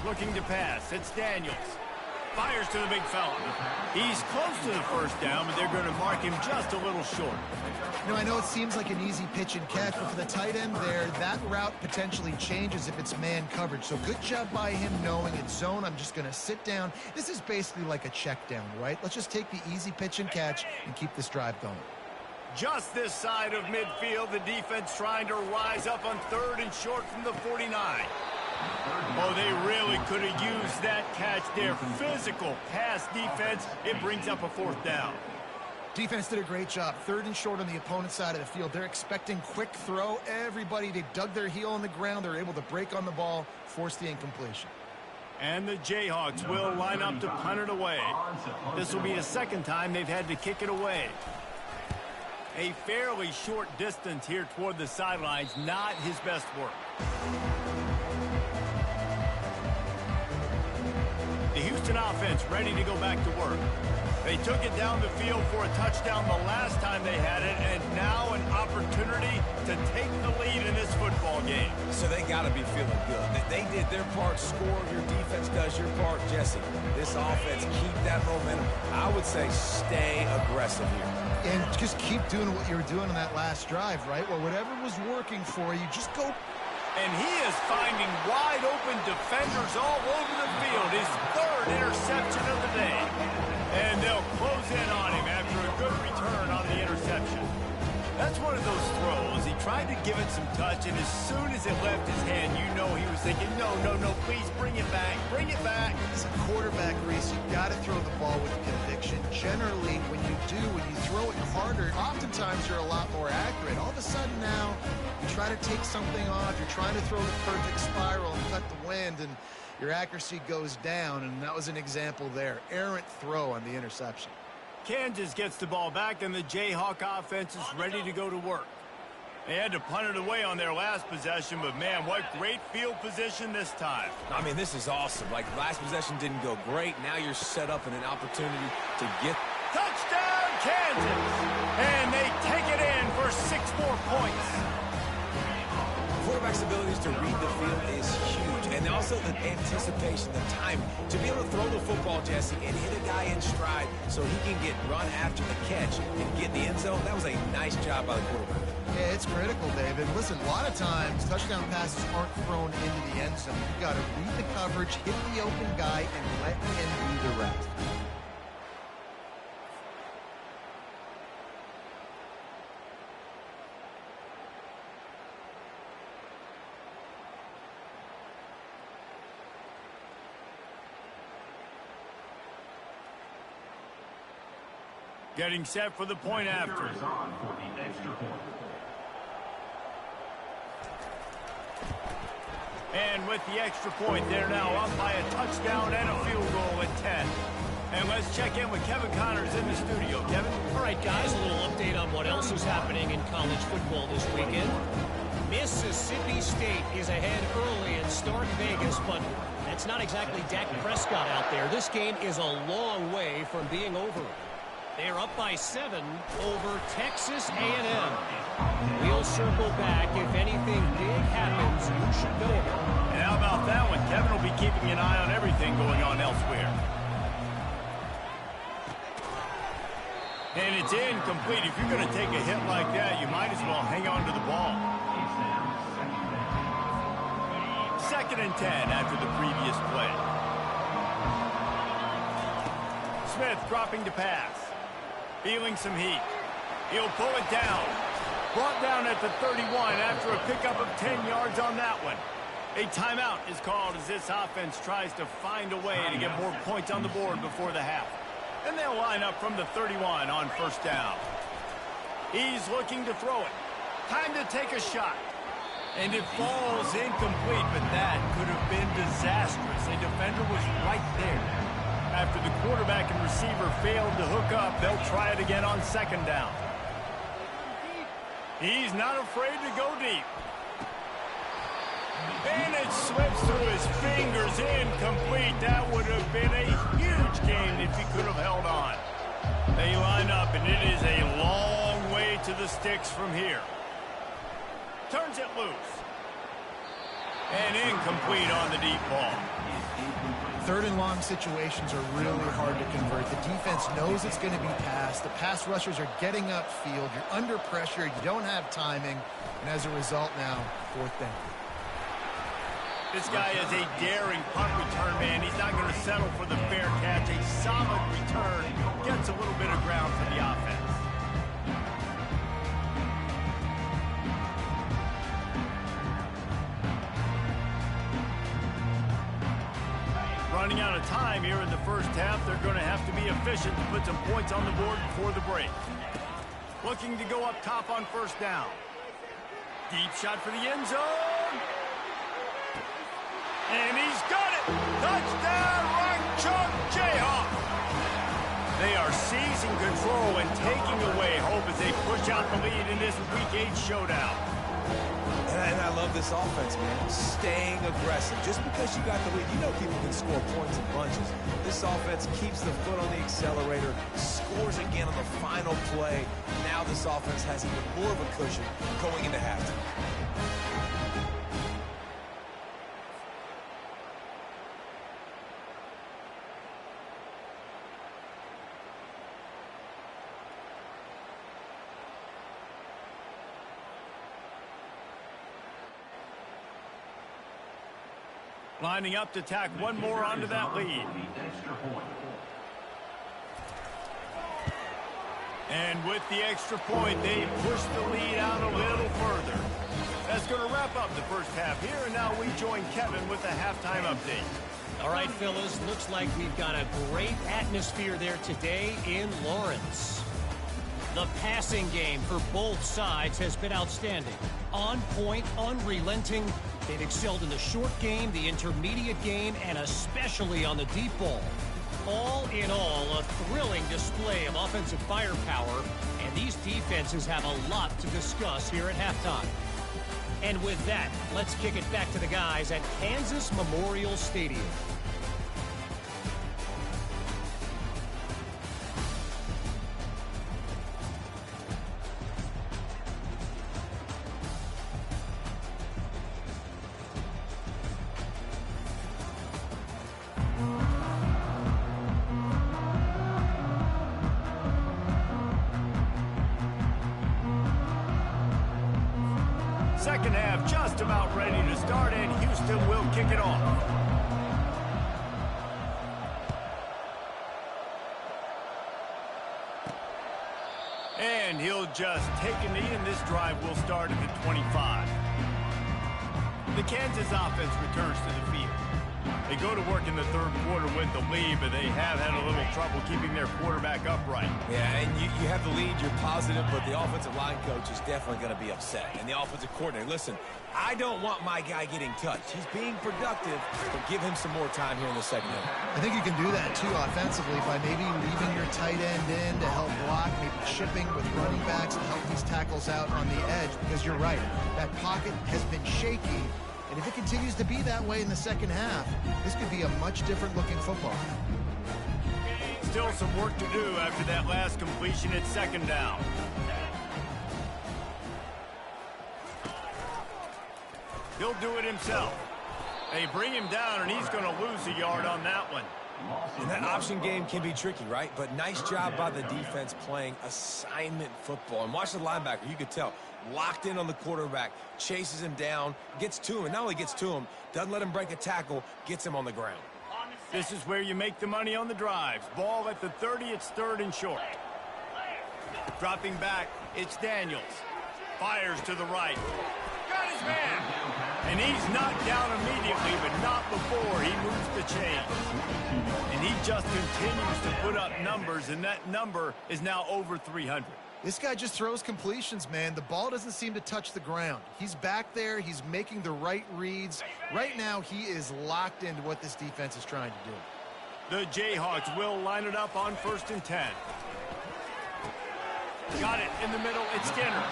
Looking to pass. It's Daniels. Fires to the big fella. He's close to the first down, but they're going to mark him just a little short. You know, I know it seems like an easy pitch and catch, but for the tight end there, that route potentially changes if it's man coverage. So good job by him knowing it's zone. I'm just going to sit down. This is basically like a check down, right? Let's just take the easy pitch and catch and keep this drive going. Just this side of midfield, the defense trying to rise up on 3rd and short from the 49. Oh, they really could have used that catch there. Physical pass defense. It brings up a 4th down. Defense did a great job. 3rd and short on the opponent's side of the field. They're expecting quick throw. Everybody, they dug their heel on the ground. They're able to break on the ball, force the incompletion. And the Jayhawks will line up to punt it away. This will be the 2nd time they've had to kick it away. A fairly short distance here toward the sidelines. Not his best work. The Houston offense ready to go back to work. They took it down the field for a touchdown the last time they had it, and now an opportunity to take the lead in this football game. So they got to be feeling good. They did their part, score. Your defense does your part, Jesse. This offense, keep that momentum. I would say stay aggressive here. And just keep doing what you were doing on that last drive, right? Well, whatever was working for you, just go. And he is finding wide-open defenders all over the field. His 3rd interception of the day. And they'll close in on him after a good return on the interception. That's one of those throws. He tried to give it some touch, and as soon as it left his hand, you know he was thinking, no, please bring it back, bring it back. As a quarterback, Reese, you've got to throw the ball with conviction. Generally, when you throw it harder, oftentimes you're a lot more accurate. All of a sudden now, you try to take something off, you're trying to throw the perfect spiral and cut the wind, and your accuracy goes down, and that was an example there. Errant throw on the interception. Kansas gets the ball back, and the Jayhawk offense is ready to go to work. They had to punt it away on their last possession, but man, what great field position this time. I mean, this is awesome. Like, last possession didn't go great. Now you're set up in an opportunity to get... Touchdown, Kansas! And they take it in for 6 more points. Quarterback's abilities to read the field is huge. And also the anticipation, the time to be able to throw the football, Jesse, and hit a guy in stride so he can get run after the catch and get in the end zone. That was a nice job by the quarterback. Yeah, it's critical, David. Listen, a lot of times touchdown passes aren't thrown into the end zone. You've got to read the coverage, hit the open guy, and let him do the rest. Getting set for the point after. And with the extra point, they're now up by a touchdown and a field goal at 10. And let's check in with Kevin Connors in the studio. Kevin? All right, guys, a little update on what else is happening in college football this weekend. Mississippi State is ahead early in Stark Vegas, but that's not exactly Dak Prescott out there. This game is a long way from being over. They're up by 7 over Texas A&M. We'll circle back. If anything big happens, you should know it. And how about that one? Kevin will be keeping an eye on everything going on elsewhere. And it's incomplete. If you're going to take a hit like that, you might as well hang on to the ball. 2nd and 10 after the previous play. Smith dropping to pass. Feeling some heat. He'll pull it down. Brought down at the 31 after a pickup of 10 yards on that one. A timeout is called as this offense tries to find a way to get more points on the board before the half. And they'll line up from the 31 on 1st down. He's looking to throw it. Time to take a shot. And it falls incomplete, but that could have been disastrous. A defender was right there. After the quarterback and receiver failed to hook up, they'll try it again on 2nd down. He's not afraid to go deep. And it slips through his fingers, incomplete. That would have been a huge gain if he could have held on. They line up, and it is a long way to the sticks from here. Turns it loose. And incomplete on the deep ball. 3rd and long situations are really hard to convert. The defense knows it's going to be passed. The pass rushers are getting upfield. You're under pressure. You don't have timing. And as a result now, 4th down. This guy is a daring punt return man. He's not going to settle for the fair catch. A solid return gets a little bit of ground for the offense. Running out of time here in the 1st half. They're going to have to be efficient to put some points on the board before the break. Looking to go up top on 1st down. Deep shot for the end zone. And he's got it! Touchdown, Rock Chalk Jayhawk! They are seizing control and taking away hope as they push out the lead in this Week 8 showdown. And I love this offense, man. Staying aggressive. Just because you got the lead, you know people can score points in bunches. This offense keeps the foot on the accelerator, scores again on the final play. Now this offense has even more of a cushion going into halftime. Lining up to tack one more onto that lead. And with the extra point, they push the lead out a little further. That's going to wrap up the 1st half here, and now we join Kevin with the halftime update. All right, fellas, looks like we've got a great atmosphere there today in Lawrence. The passing game for both sides has been outstanding. On point, unrelenting. They've excelled in the short game, the intermediate game, and especially on the deep ball. All in all, a thrilling display of offensive firepower, and these defenses have a lot to discuss here at halftime. And with that, let's kick it back to the guys at Kansas Memorial Stadium. Second half just about ready to start, and Houston will kick it off. And he'll just take a knee, and this drive will start at the 25. The Kansas offense returns to the field. They go to work in the third quarter with the lead, but they have had a little trouble keeping their quarterback upright. Yeah, and you have the lead, you're positive, but the offensive line coach is definitely going to be upset. And the offensive coordinator, listen, I don't want my guy getting touched. He's being productive, but give him some more time here in the second half. I think you can do that, too, offensively, by maybe leaving your tight end in to help block, maybe chipping with running backs to help these tackles out on the edge, because you're right, that pocket has been shaky. And if it continues to be that way in the second half, this could be a much different looking football. Still some work to do after that last completion at second down. He'll do it himself. They bring him down, and he's going to lose a yard on that one. And that option game can be tricky, right? But nice job by the defense playing assignment football. And watch the linebacker. You could tell. Locked in on the quarterback. Chases him down. Gets to him. And not only gets to him, doesn't let him break a tackle. Gets him on the ground. This is where you make the money on the drives. Ball at the 30. It's third and short. Dropping back. It's Daniels. Fires to the right. Got his man. And he's knocked down immediately, but not before he moves the chain. And he just continues to put up numbers, and that number is now over 300. This guy just throws completions, man. The ball doesn't seem to touch the ground. He's back there. He's making the right reads. Right now, he is locked into what this defense is trying to do. The Jayhawks will line it up on 1st and 10. Got it in the middle. It's Skinner.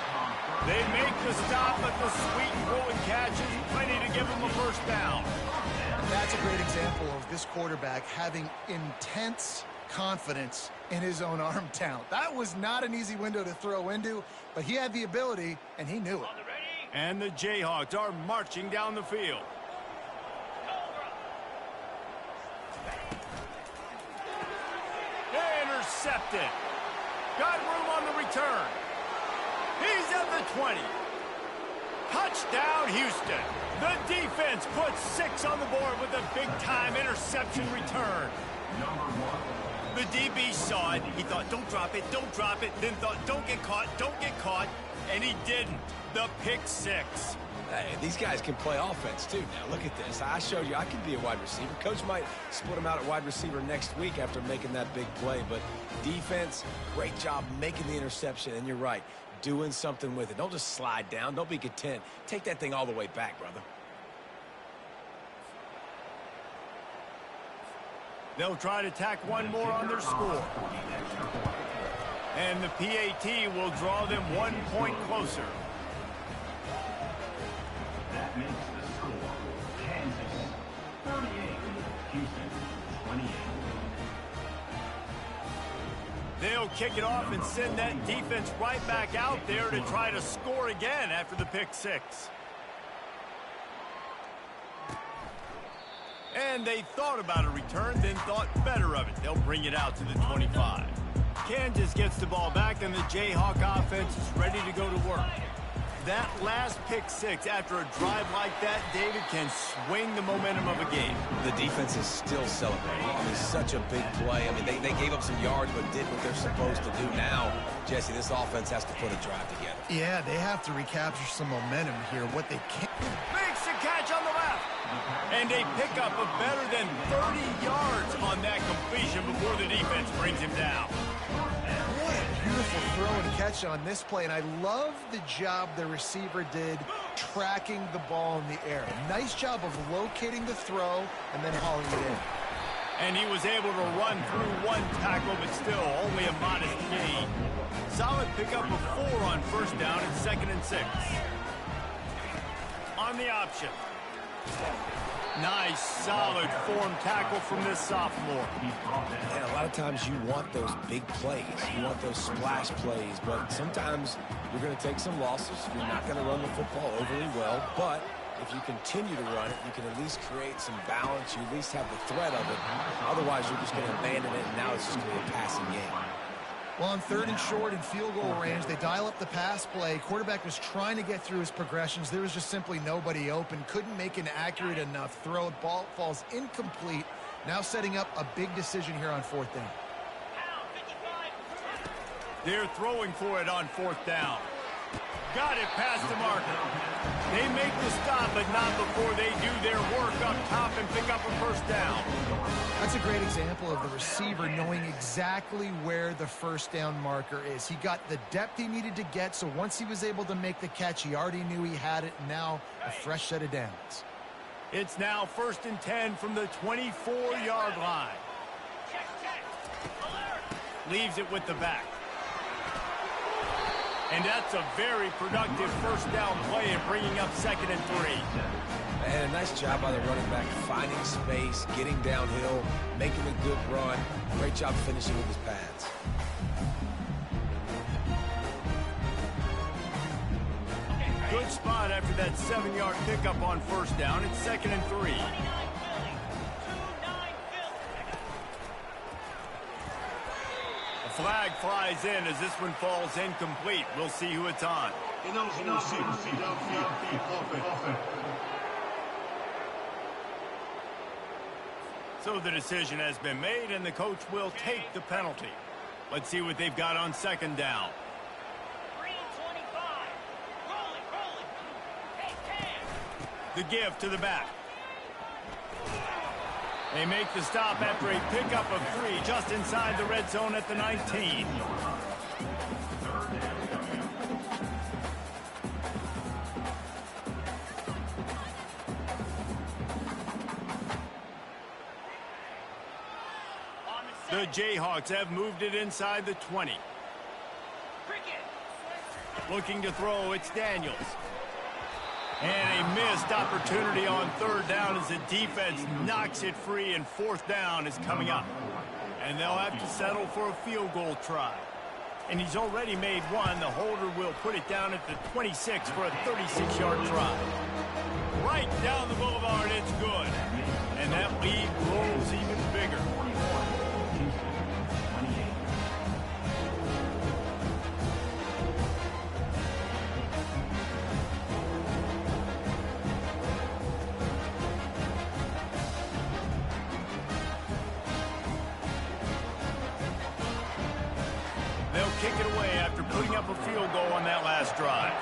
They make the stop, but the sweet throwing catch is plenty to give them a first down. That's a great example of this quarterback having intense confidence in his own arm talent. That was not an easy window to throw into, but he had the ability, and he knew it. And the Jayhawks are marching down the field. Intercepted. Got room on the return. He's at the 20. Touchdown, Houston. The defense puts 6 on the board with a big-time interception return. The DB saw it. He thought, don't drop it, then thought, don't get caught, and he didn't. The pick 6. Hey, these guys can play offense, too. Now, look at this. I showed you I can be a wide receiver. Coach might split him out at wide receiver next week after making that big play. But defense, great job making the interception. And you're right, doing something with it. Don't just slide down. Don't be content. Take that thing all the way back, brother. They'll try to tack one more on their score. And the PAT will draw them 1 point closer. That makes the score Kansas 38, Houston 28. They'll kick it off and send that defense right back out there to try to score again after the pick 6. And they thought about a return, then thought better of it. They'll bring it out to the 25. Kansas gets the ball back, and the Jayhawk offense is ready to go to work. That last pick 6 after a drive like that, David, can swing the momentum of a game. The defense is still celebrating. I mean, such a big play. I mean, they gave up some yards but did what they're supposed to do. Now, Jesse, this offense has to put a drive together. Yeah, they have to recapture some momentum here. What they can't... Makes a catch on the left. And they pick up a better than 30 yards on that completion before the defense brings him down. What a beautiful throw and catch on this play, and I love the job the receiver did tracking the ball in the air. Nice job of locating the throw and then hauling it in. And he was able to run through one tackle, but still only a modest gain. Solid pickup of 4 on first down and 2nd and 6. On the option. Nice, solid form tackle from this sophomore. And a lot of times you want those big plays. You want those splash plays. But sometimes you're going to take some losses. You're not going to run the football overly well. But if you continue to run it, you can at least create some balance. You at least have the threat of it. Otherwise, you're just going to abandon it, and now it's just going to be a passing game. Well, on 3rd and short in field goal range, they dial up the pass play. Quarterback was trying to get through his progressions. There was just simply nobody open. Couldn't make an accurate enough throw. Ball falls incomplete. Now setting up a big decision here on 4th down. They're throwing for it on 4th down. Got it past the marker. They make the stop, but not before they do their work up top and pick up a first down. That's a great example of the receiver knowing exactly where the first down marker is. He got the depth he needed to get, so once he was able to make the catch, he already knew he had it, and now a fresh set of downs. It's now 1st and 10 from the 24-yard line. Leaves it with the back. And that's a very productive first down play and bringing up 2nd and 3. And a nice job by the running back, finding space, getting downhill, making a good run. Great job finishing with his pads. Good spot after that 7-yard pickup on first down. It's 2nd and 3. A flag flies in as this one falls incomplete. We'll see who it's on. So the decision has been made, and the coach will take the penalty. Let's see what they've got on 2nd down. The give to the back. They make the stop after a pickup of 3 just inside the red zone at the 19. The Jayhawks have moved it inside the 20. Looking to throw, it's Daniels. And a missed opportunity on 3rd down as the defense knocks it free, and 4th down is coming up. And they'll have to settle for a field goal try. And he's already made one. The holder will put it down at the 26 for a 36-yard try. Right down the boulevard, it's good. And that lead grows even bigger. Kick it away after putting up a field goal on that last drive.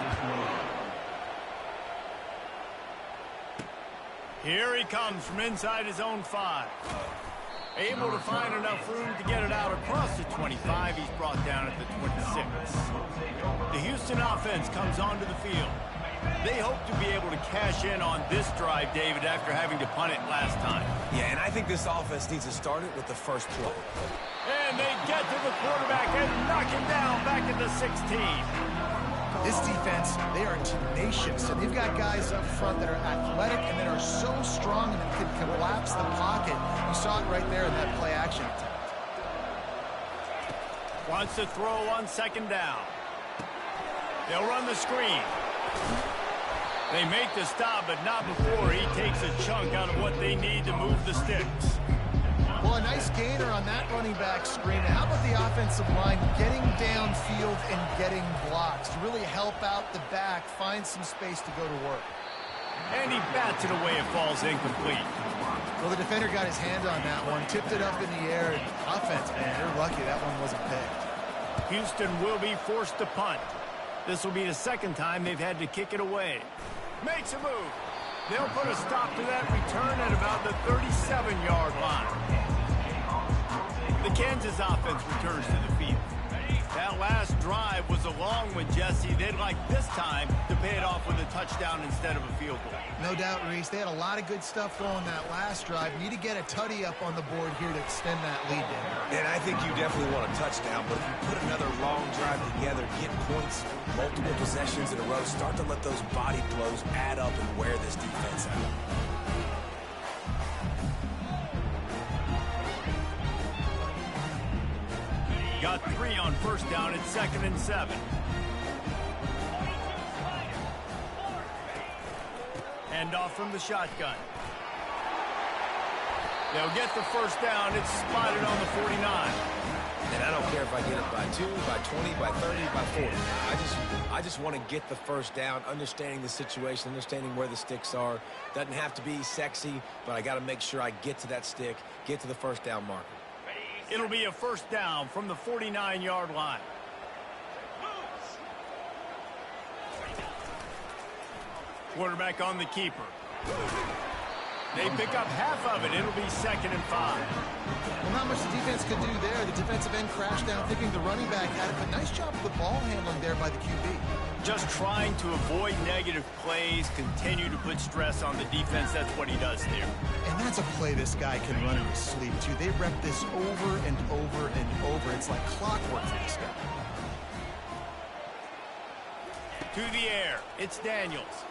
Here he comes from inside his own 5. Able to find enough room to get it out across the 25. He's brought down at the 26. The Houston offense comes onto the field. They hope to be able to cash in on this drive, David, after having to punt it last time. Yeah, and I think this offense needs to start it with the first play. And they get to the quarterback and knock him down back at the 16. This defense, they are tenacious, and they've got guys up front that are athletic and that are so strong and can collapse the pocket. You saw it right there in that play action attempt. Wants to throw on 2nd down. They'll run the screen. They make the stop, but not before he takes a chunk out of what they need to move the sticks. Well, a nice gainer on that running back screen. How about the offensive line getting downfield and getting blocks to really help out the back, find some space to go to work? And he bats it away. It falls incomplete. Well, the defender got his hand on that one, tipped it up in the air. Offense, man, they're lucky that one wasn't picked. Houston will be forced to punt. This will be the 2nd time they've had to kick it away. Makes a move. They'll put a stop to that return at about the 37-yard line. The Kansas offense returns to the field. That last drive was a long one, Jesse. They'd like this time to pay it off with a touchdown instead of a field goal. No doubt, Reese. They had a lot of good stuff going that last drive. Need to get a tutty up on the board here to extend that lead down. And I think you definitely want a touchdown, but if you put another long drive together, get points, multiple possessions in a row, start to let those body blows add up and wear this defense out. Got 3 on first down. It's 2nd and 7. Hand off from the shotgun. They'll get the first down. It's spotted on the 49. And I don't care if I get it by 2, by 20, by 30, by 40. I just want to get the first down, understanding the situation, understanding where the sticks are. Doesn't have to be sexy, but I got to make sure I get to that stick, get to the first down marker. It'll be a first down from the 49-yard line. Quarterback on the keeper. They pick up half of it. It'll be 2nd and 5. Well, not much the defense could do there. The defensive end crashed down thinking the running back had it, but nice job with the ball handling there by the QB. Just trying to avoid negative plays, continue to put stress on the defense. That's what he does there. And that's a play this guy can run in his sleep, too. They rep this over and over and over. It's like clockwork for this guy. To the air. It's Daniels.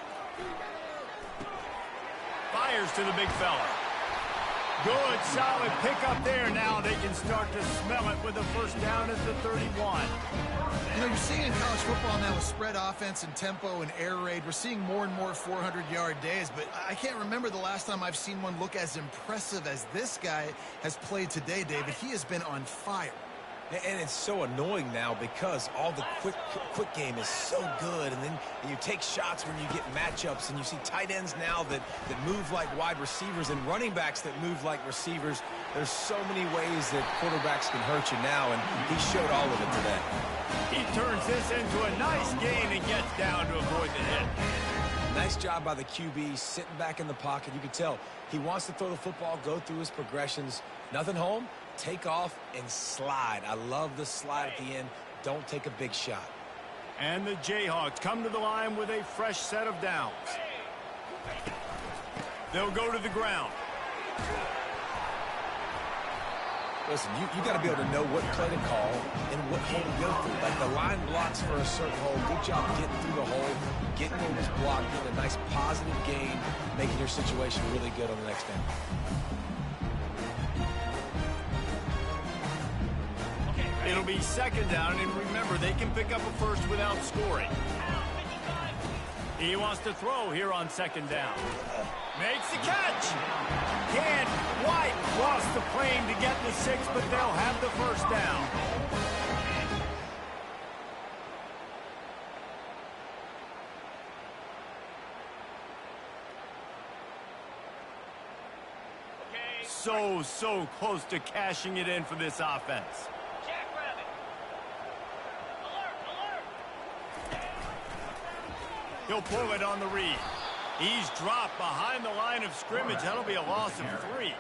Fires to the big fella. Good, solid pickup there. Now they can start to smell it with a first down at the 31. You know, you're seeing in college football now with spread offense and tempo and air raid, we're seeing more and more 400-yard days, but I can't remember the last time I've seen one look as impressive as this guy has played today, David. He has been on fire. And it's so annoying now because all the quick game is so good, and then you take shots when you get matchups, and you see tight ends now that move like wide receivers and running backs that move like receivers. There's so many ways that quarterbacks can hurt you now, and he showed all of it today. He turns this into a nice gain and gets down to avoid the hit. Nice job by the QB, sitting back in the pocket. You can tell he wants to throw the football, go through his progressions. Nothing home, take off, and slide. I love the slide at the end. Don't take a big shot. And the Jayhawks come to the line with a fresh set of downs. They'll go to the ground. Listen, you got to be able to know what play to call and what hole to go through. Like the line blocks for a certain hole. Good job getting through the hole, getting where it was blocked, getting a nice positive gain, making your situation really good on the next down. It'll be 2nd down, and remember, they can pick up a first without scoring. He wants to throw here on 2nd down. Makes the catch. Can't quite cross the plane to get the 6, but they'll have the first down. So close to cashing it in for this offense. He'll pull it on the read. He's dropped behind the line of scrimmage. That'll be a loss of 3.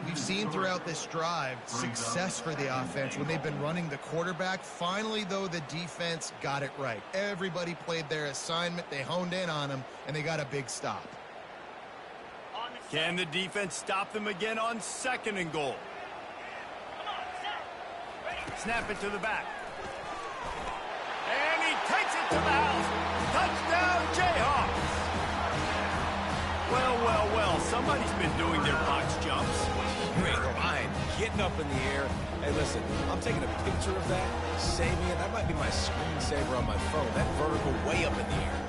We've seen throughout this drive success for the offense when they've been running the quarterback. Finally, though, the defense got it right. Everybody played their assignment. They honed in on them, and they got a big stop. Can the defense stop them again on 2nd and goal? Snap it to the back. And he takes it to the house. Touchdown, Jayhawks. Well, somebody's been doing their box jumps. Great line, getting up in the air. Hey, listen, I'm taking a picture of that, saving it. That might be my screensaver on my phone. That vertical way up in the air.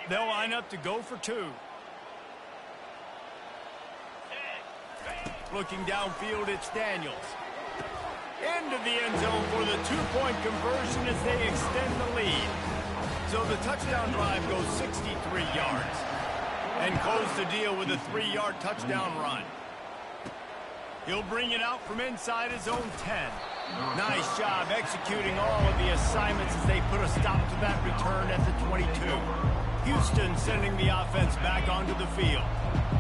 They'll line up to go for 2. Looking downfield, it's Daniels. Into the end zone for the 2-point conversion as they extend the lead. So the touchdown drive goes 63 yards. And close the deal with a 3-yard touchdown run. He'll bring it out from inside his own 10. Nice job executing all of the assignments as they put a stop to that return at the 22. Houston sending the offense back onto the field.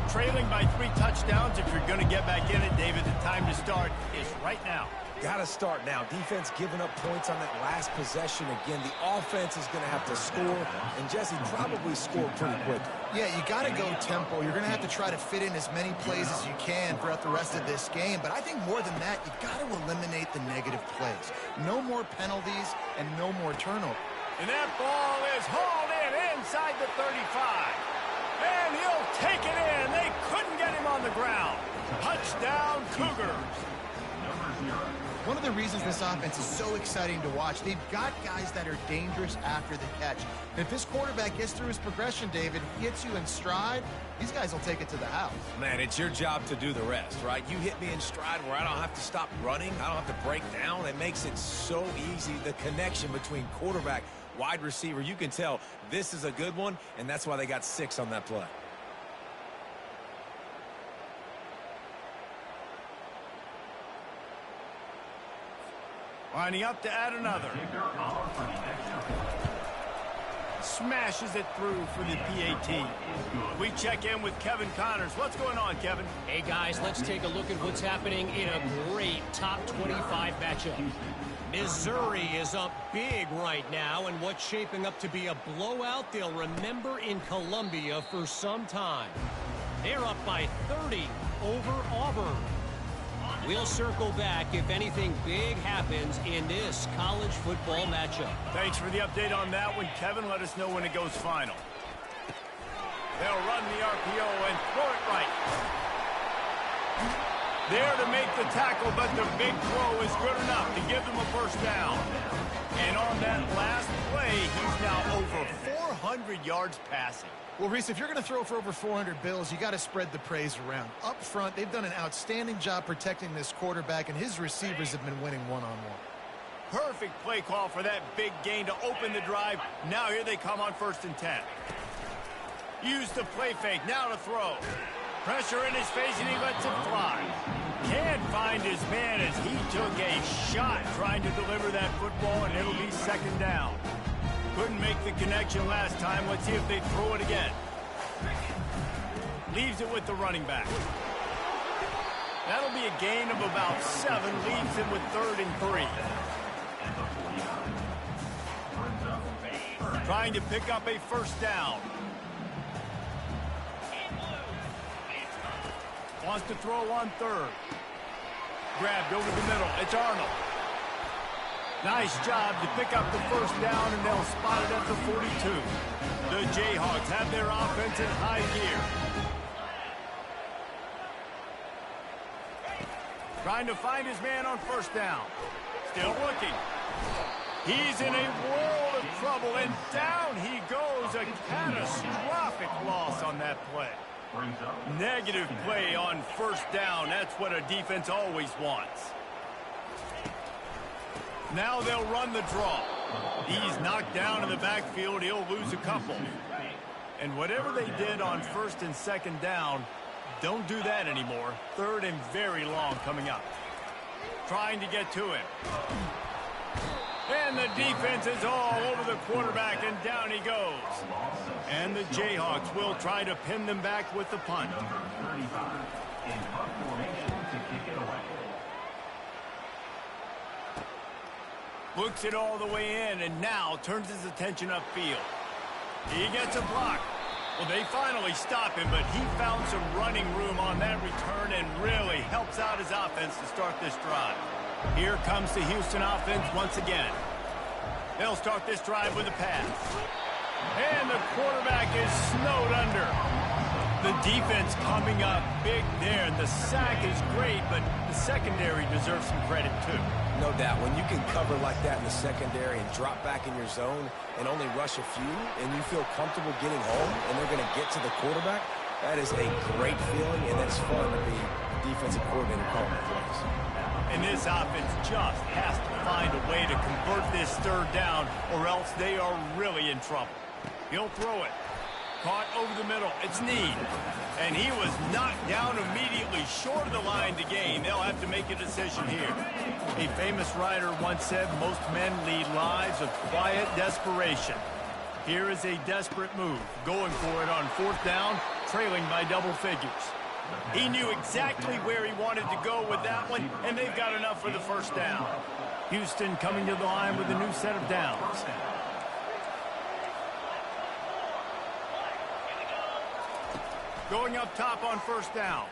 Trailing by 3 touchdowns. If you're going to get back in it, David, the time to start is right now. Got to start now. Defense giving up points on that last possession. Again, the offense is going to have to score, and Jesse probably scored pretty quick. Yeah, you got to go tempo. You're going to have to try to fit in as many plays as you can throughout the rest of this game. But I think more than that, you got to eliminate the negative plays. No more penalties and no more turnover. And that ball is hauled in inside the 35. And he'll take it in. They couldn't get him on the ground. Touchdown, Cougars. One of the reasons this offense is so exciting to watch, they've got guys that are dangerous after the catch. And if this quarterback gets through his progression, David, hits you in stride, these guys will take it to the house. Man, it's your job to do the rest, right? You hit me in stride where I don't have to stop running. I don't have to break down. It makes it so easy, the connection between quarterback, wide receiver. You can tell this is a good one, and that's why they got 6 on that play. Lining up to add another. Smashes it through for the PAT. We check in with Kevin Connors. What's going on, Kevin? Hey, guys, let's take a look at what's happening in a great top 25 matchup. Missouri is up big right now, and what's shaping up to be a blowout they'll remember in Columbia for some time. They're up by 30 over Auburn. We'll circle back if anything big happens in this college football matchup. Thanks for the update on that one, Kevin. Let us know when it goes final. They'll run the RPO and throw it right. There to make the tackle, but the big throw is good enough to give them a first down. And on that last play, he's now over 400 yards passing. Well, Reese, if you're going to throw for over 400 bills, you got to spread the praise around. Up front, they've done an outstanding job protecting this quarterback, and his receivers have been winning one-on-one. Perfect play call for that big gain to open the drive. Now here they come on 1st and 10. Use the play fake, now to throw. Pressure in his face, and he lets it fly. Can't find his man as he took a shot trying to deliver that football, and it'll be 2nd down. Couldn't make the connection last time. Let's see if they throw it again. Leaves it with the running back. That'll be a gain of about 7. Leaves him with 3rd and 3. Trying to pick up a first down. Wants to throw on 3rd. Grabbed over the middle. It's Arnold. Nice job to pick up the first down, and they'll spot it at the 42. The Jayhawks have their offense in high gear. Trying to find his man on 1st down. Still looking. He's in a world of trouble, and down he goes. A catastrophic loss on that play. Negative play on 1st down. That's what a defense always wants. Now they'll run the draw. He's knocked down in the backfield. He'll lose a couple. And whatever they did on 1st and 2nd down, don't do that anymore. 3rd and very long coming up. Trying to get to him. And the defense is all over the quarterback, and down he goes. And the Jayhawks will try to pin them back with the punt. Looks it all the way in, and now turns his attention upfield. He gets a block. Well, they finally stop him, but he found some running room on that return and really helps out his offense to start this drive. Here comes the Houston offense once again. They'll start this drive with a pass. And the quarterback is snowed under. The defense coming up big there. The sack is great, but the secondary deserves some credit too. No doubt. When you can cover like that in the secondary and drop back in your zone and only rush a few, and you feel comfortable getting home and they're going to get to the quarterback, that is a great feeling, and that's fun to be defensive coordinator calling the plays. And this offense just has to find a way to convert this 3rd down, or else they are really in trouble. He'll throw it. Caught over the middle. It's Need. And he was knocked down immediately short of the line to gain. They'll have to make a decision here. A famous writer once said, most men lead lives of quiet desperation. Here is a desperate move. Going for it on 4th down, trailing by double figures. He knew exactly where he wanted to go with that one, and they've got enough for the first down. Houston coming to the line with a new set of downs. Going up top on 1st down.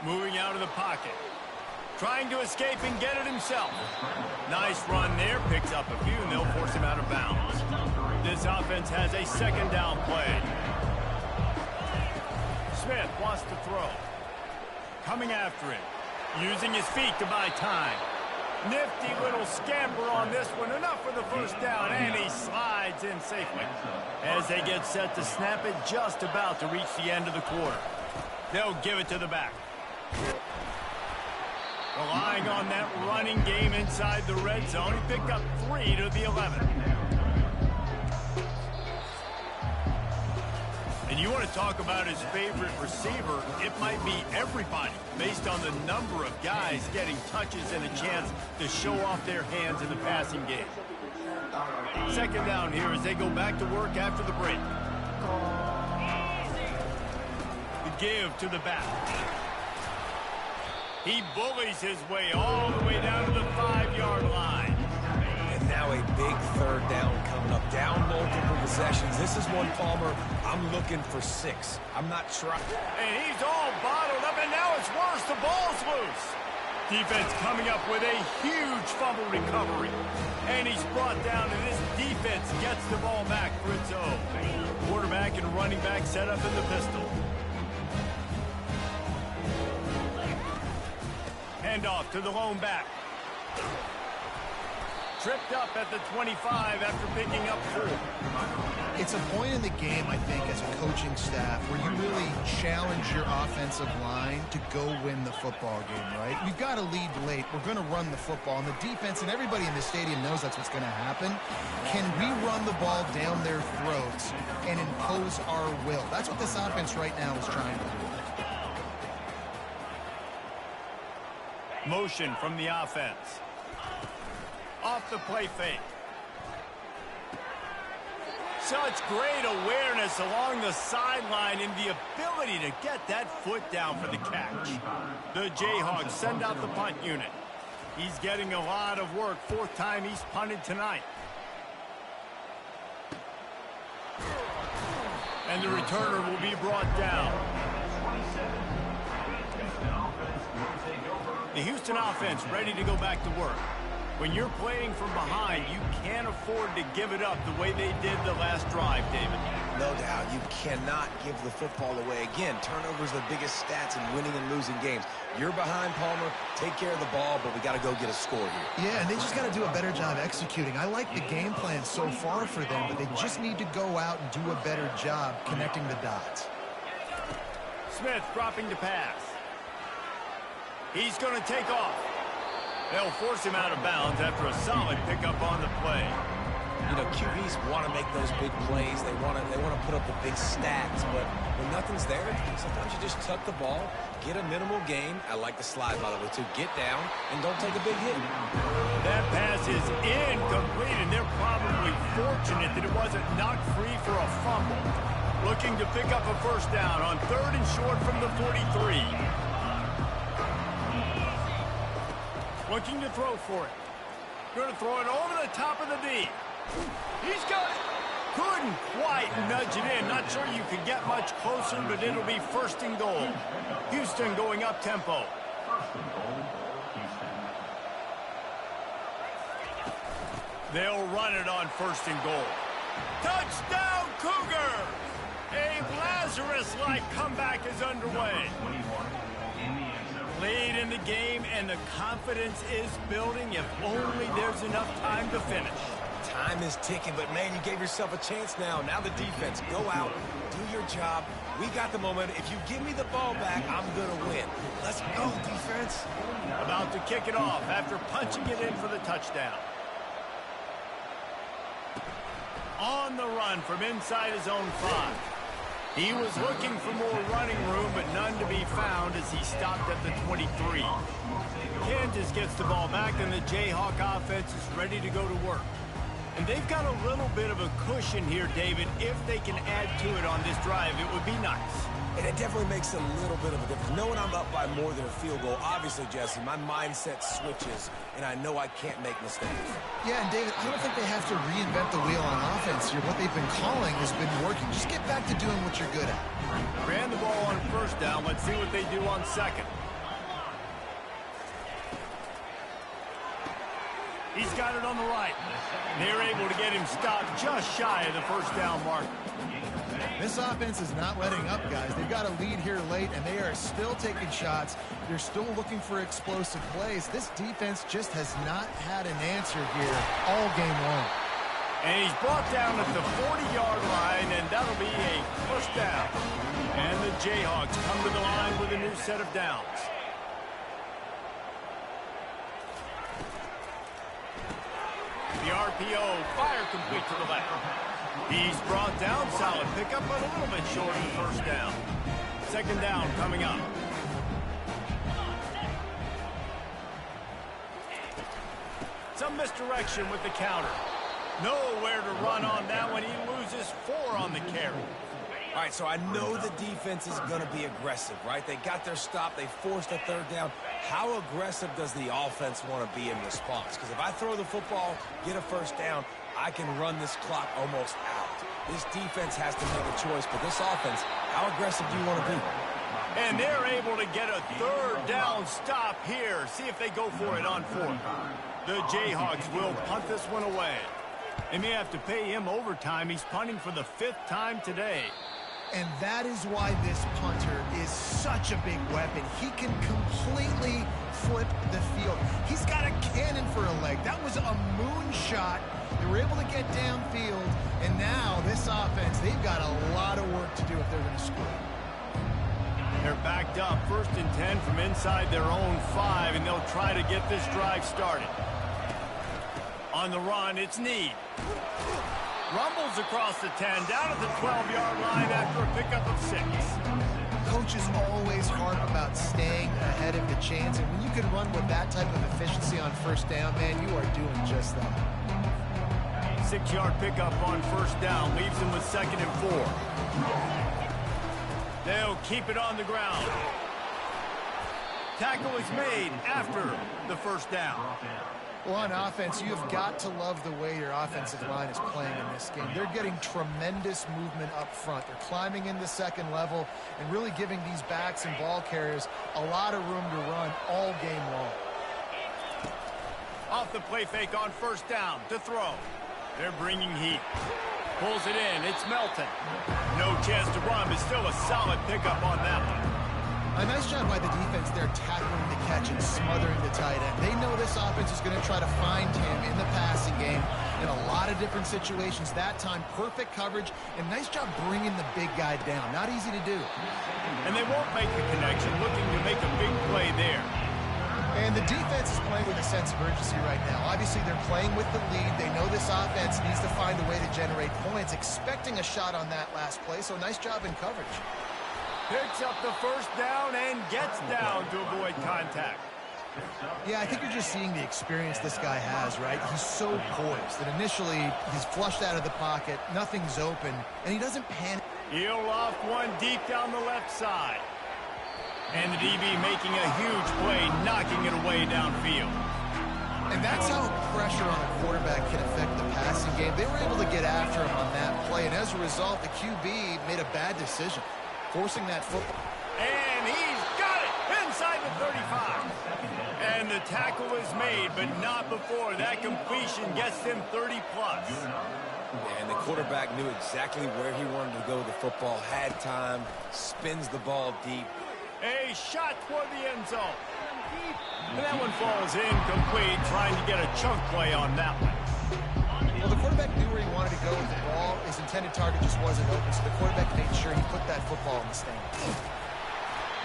Moving out of the pocket. Trying to escape and get it himself. Nice run there. Picks up a few, and they'll force him out of bounds. This offense has a 2nd down play. Smith wants to throw. Coming after him. Using his feet to buy time. Nifty little scamper on this one. Enough for the first down, and he slides in safely. As they get set to snap it, just about to reach the end of the quarter. They'll give it to the back. Relying on that running game inside the red zone. He picked up 3 to the 11. And you want to talk about his favorite receiver, it might be everybody, based on the number of guys getting touches and a chance to show off their hands in the passing game. Second down here as they go back to work after the break. The give to the back. He bullies his way all the way down to the 5-yard line. And now a big third down coming up. Down multiple possessions. This is one, Palmer, I'm looking for 6. I'm not trying. And he's all bottled up, and now it's worse. The ball's loose. Defense coming up with a huge fumble recovery. And he's brought down, and this defense gets the ball back for its own. Quarterback and running back set up in the pistol. Handoff to the lone back. Tripped up at the 25 after picking up 4. It's a point in the game, I think, as a coaching staff where you really challenge your offensive line to go win the football game, right? We've got to lead late. We're going to run the football. And the defense and everybody in the stadium knows that's what's going to happen. Can we run the ball down their throats and impose our will? That's what this offense right now is trying to do. Motion from the offense. Off the play fake. Such great awareness along the sideline and the ability to get that foot down for the catch. The Jayhawks send out the punt unit. He's getting a lot of work. 4th time he's punted tonight. And the returner will be brought down. The Houston offense ready to go back to work. When you're playing from behind, you can't afford to give it up the way they did the last drive, David. No doubt. You cannot give the football away. Again, turnovers are the biggest stats in winning and losing games. You're behind, Palmer. Take care of the ball, but we got to go get a score here. Yeah, and they just got to do a better job executing. I like the game plan so far for them, but they just need to go out and do a better job connecting the dots. Smith dropping to pass. He's going to take off. They'll force him out of bounds after a solid pickup on the play. You know, QBs want to make those big plays. They want to put up the big stats, but when nothing's there, sometimes you just tuck the ball, get a minimal gain. I like the slide, by the way, too. Get down and don't take a big hit. That pass is incomplete, and they're probably fortunate that it wasn't knocked free for a fumble. Looking to pick up a first down on 3rd and short from the 43. Looking to throw for it. Going to throw it over the top of the D. He's got it. Couldn't quite nudge it in. Not sure you could get much closer, but it'll be 1st and goal. Houston going up tempo. They'll run it on 1st and goal. Touchdown, Cougar! A Lazarus-like comeback is underway. Lead in the game, and the confidence is building if only there's enough time to finish. Time is ticking, but, man, you gave yourself a chance now. Now the defense, go out, do your job. We got the momentum. If you give me the ball back, I'm going to win. Let's go, defense. About to kick it off after punching it in for the touchdown. On the run from inside his own 5. He was looking for more running room, but none to be found as he stopped at the 23. Kansas gets the ball back, and the Jayhawk offense is ready to go to work. And they've got a little bit of a cushion here, David. If they can add to it on this drive, it would be nice. And it definitely makes a little bit of a difference. Knowing I'm up by more than a field goal, obviously, Jesse, my mindset switches, and I know I can't make mistakes. Yeah, and David, I don't think they have to reinvent the wheel on offense here. What they've been calling has been working. Just get back to doing what you're good at. Ran the ball on 1st down. Let's see what they do on 2nd. He's got it on the right. They're able to get him stopped just shy of the 1st down mark. This offense is not letting up, guys. They've got a lead here late, and they are still taking shots. They're still looking for explosive plays. This defense just has not had an answer here all game long. And he's brought down at the 40-yard line, and that'll be a first down. And the Jayhawks come to the line with a new set of downs. The RPO, fire complete to the left. He's brought down, solid pickup, but a little bit short of the first down. Second down coming up. Some misdirection with the counter. Nowhere to run on that one. He loses 4 on the carry. All right, so I know the defense is going to be aggressive, right? They got their stop. They forced a third down. How aggressive does the offense want to be in response? Because if I throw the football, get a first down, I can run this clock almost out. This defense has to make a choice, but this offense, how aggressive do you want to be? And they're able to get a third down stop here. See if they go for it on 4th. The Jayhawks will punt this one away. They may have to pay him overtime. He's punting for the 5th time today. And that is why this punter is such a big weapon. He can completely flip the field. He's got a cannon for a leg. That was a moonshot. They were able to get downfield. And now this offense, they've got a lot of work to do if they're going to score. They're backed up, 1st and 10 from inside their own 5, and they'll try to get this drive started. On the run, it's Need. Rumbles across the 10, down at the 12-yard line after a pickup of 6. Coaches always harp about staying ahead of the chains, and when you can run with that type of efficiency on first down, man, you are doing just that. 6-yard pickup on first down, leaves them with 2nd and 4. They'll keep it on the ground. Tackle is made after the first down. Well, on offense, you've got to love the way your offensive line is playing in this game. They're getting tremendous movement up front. They're climbing in the second level and really giving these backs and ball carriers a lot of room to run all game long. Off the play fake on first down to throw. They're bringing heat. Pulls it in. It's Melton. No chance to run, but still a solid pickup on that one. A nice job by the defense there tackling the catch and smothering the tight end. They know this offense is going to try to find him in the passing game in a lot of different situations. That time, perfect coverage, and nice job bringing the big guy down. Not easy to do. And they won't make the connection, looking to make a big play there. And the defense is playing with a sense of urgency right now. Obviously, they're playing with the lead. They know this offense needs to find a way to generate points, expecting a shot on that last play, so nice job in coverage. Picks up the first down and gets down to avoid contact. Yeah, I think you're just seeing the experience this guy has, right? He's so poised that initially he's flushed out of the pocket, nothing's open, and he doesn't panic. He'll loft one deep down the left side. And the DB making a huge play, knocking it away downfield. And that's how pressure on a quarterback can affect the passing game. They were able to get after him on that play, and as a result, the QB made a bad decision, forcing that football. And he's got it inside the 35. And the tackle is made, but not before. That completion gets him 30-plus. And the quarterback knew exactly where he wanted to go with the football, had time, spins the ball deep. A shot toward the end zone. And that one falls incomplete, trying to get a chunk play on that one. Well, the quarterback knew where he wanted to go with the ball. His intended target just wasn't open, so the quarterback made sure he put that football in the stands.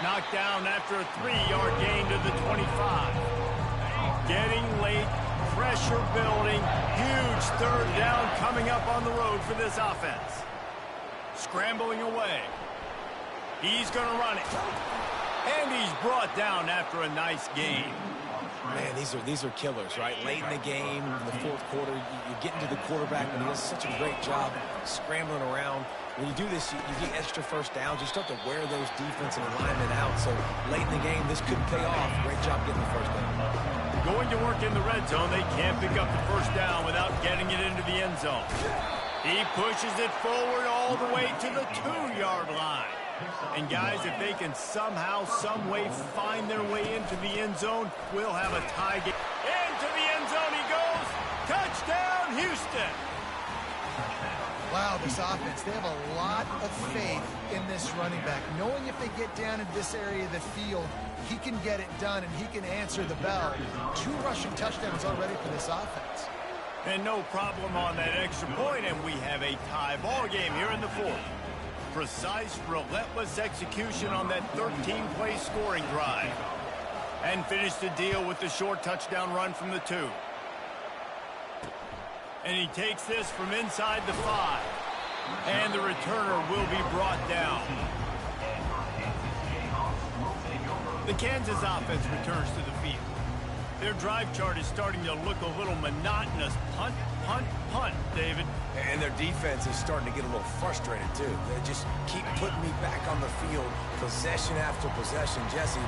Knocked down after a 3-yard gain to the 25. Getting late, pressure building, huge third down coming up on the road for this offense. Scrambling away. He's going to run it. And he's brought down after a nice game. Man, these are killers, right? Late in the game, in the fourth quarter, you get into the quarterback, and he does such a great job scrambling around. When you do this, you get extra first downs. You start to wear those defensive alignment out. So late in the game, this could pay off. Great job getting the first down. Going to work in the red zone. They can't pick up the first down without getting it into the end zone. He pushes it forward all the way to the 2-yard line. And guys, if they can somehow, some way find their way into the end zone, we'll have a tie game. Into the end zone he goes. Touchdown, Houston. Wow, this offense, they have a lot of faith in this running back. Knowing if they get down in this area of the field, he can get it done and he can answer the bell. 2 rushing touchdowns already for this offense. And no problem on that extra point, and we have a tie ball game here in the 4th. Precise, relentless execution on that 13-play scoring drive. And finish the deal with the short touchdown run from the 2. And he takes this from inside the 5. And the returner will be brought down. The Kansas offense returns to the field. Their drive chart is starting to look a little monotonous. Punt, punt, punt, David. And their defense is starting to get a little frustrated, too. They just keep putting me back on the field, possession after possession. Jesse,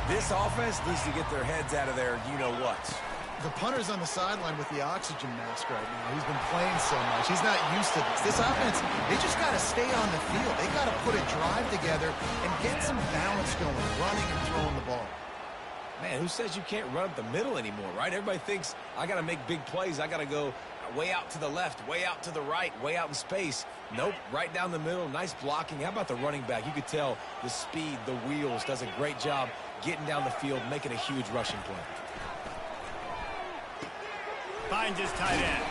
this offense needs to get their heads out of there, you-know-what. The punter's on the sideline with the oxygen mask right now. He's been playing so much. He's not used to this. This offense, they just got to stay on the field. They got to put a drive together and get some balance going, running and throwing the ball. Man, who says you can't run up the middle anymore, right? Everybody thinks I got to make big plays. I got to go way out to the left, way out to the right, way out in space. Nope, right down the middle. Nice blocking. How about the running back? You could tell the speed, the wheels, does a great job getting down the field, making a huge rushing play. Finds his tight end.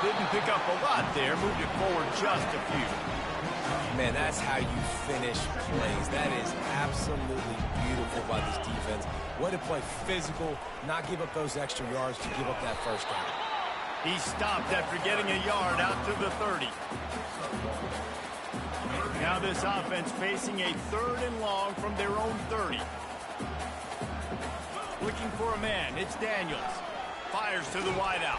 Didn't pick up a lot there. Moved it forward just a few. Man, that's how you finish plays. That is absolutely beautiful by this defense. Way to play physical, not give up those extra yards to give up that first down. He stopped after getting a yard out to the 30. Now this offense facing a 3rd and long from their own 30. Looking for a man. It's Daniels. Fires to the wideout.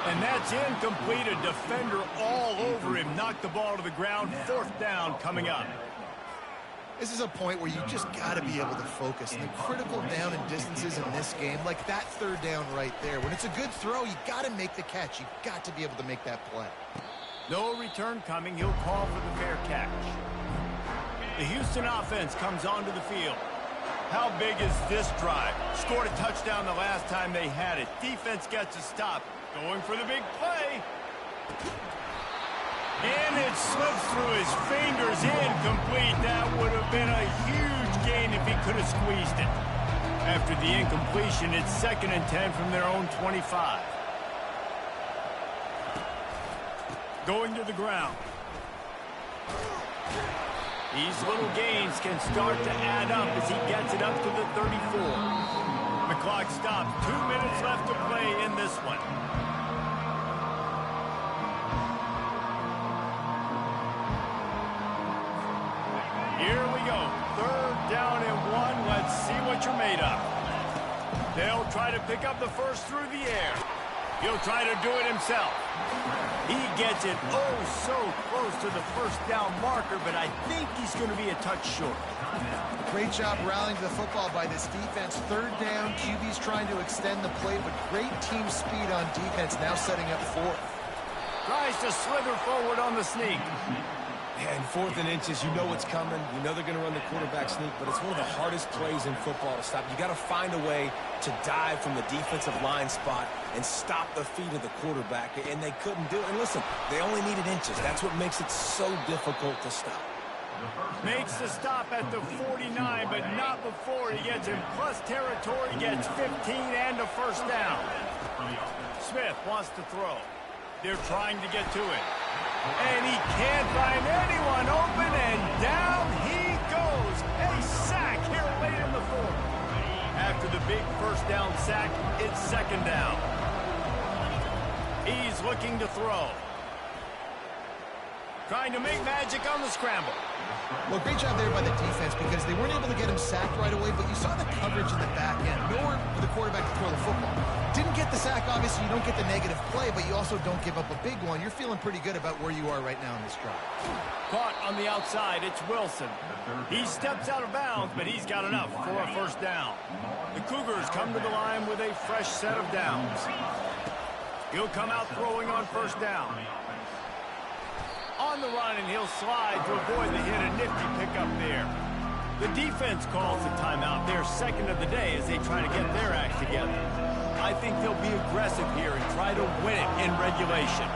And that's incomplete. A defender all over him. Knocked the ball to the ground. 4th down coming up. This is a point where you just got to be able to focus. And the critical down and distances in this game, like that 3rd down right there. When it's a good throw, you got to make the catch. You got to be able to make that play. No return coming. He'll call for the fair catch. The Houston offense comes onto the field. How big is this drive? Scored a touchdown the last time they had it. Defense gets a stop. Going for the big play. And it slips through his fingers. Incomplete. That would have been a huge gain if he could have squeezed it. After the incompletion, it's 2nd and 10 from their own 25. Going to the ground. These little gains can start to add up as he gets it up to the 34. The clock stops. 2 minutes left to play in this one. Here we go. 3rd down and 1. Let's see what you're made of. They'll try to pick up the first through the air. He'll try to do it himself. He gets it so close to the 1st down marker, but I think he's going to be a touch short. Great job rallying to the football by this defense. 3rd down, QB's trying to extend the play, but great team speed on defense, now setting up 4th. Tries to slither forward on the sneak. And 4th and inches, you know what's coming. You know they're going to run the quarterback sneak, but it's one of the hardest plays in football to stop. You got to find a way to dive from the defensive line spot and stop the feet of the quarterback, and they couldn't do it. And listen, they only needed inches. That's what makes it so difficult to stop. Makes the stop at the 49, but not before he gets in plus territory, gets 15 and a 1st down. Smith wants to throw. They're trying to get to it. And he can't find anyone open, and down he goes. A sack here late in the 4th. After the big 1st down sack, it's 2nd down. He's looking to throw. Trying to make magic on the scramble. Well, great job there by the defense because they weren't able to get him sacked right away, but you saw the coverage in the back end. Nowhere for the quarterback to throw the football. Didn't get the sack, obviously. You don't get the negative play, but you also don't give up a big one. You're feeling pretty good about where you are right now in this drive. Caught on the outside, it's Wilson. He steps out of bounds, but he's got enough for a 1st down. The Cougars come to the line with a fresh set of downs. He'll come out throwing on 1st down. On the run, and he'll slide to avoid the hit. A nifty pickup there. The defense calls the timeout. They're 2nd of the day as they try to get their act together. I think they'll be aggressive here and try to win it in regulation.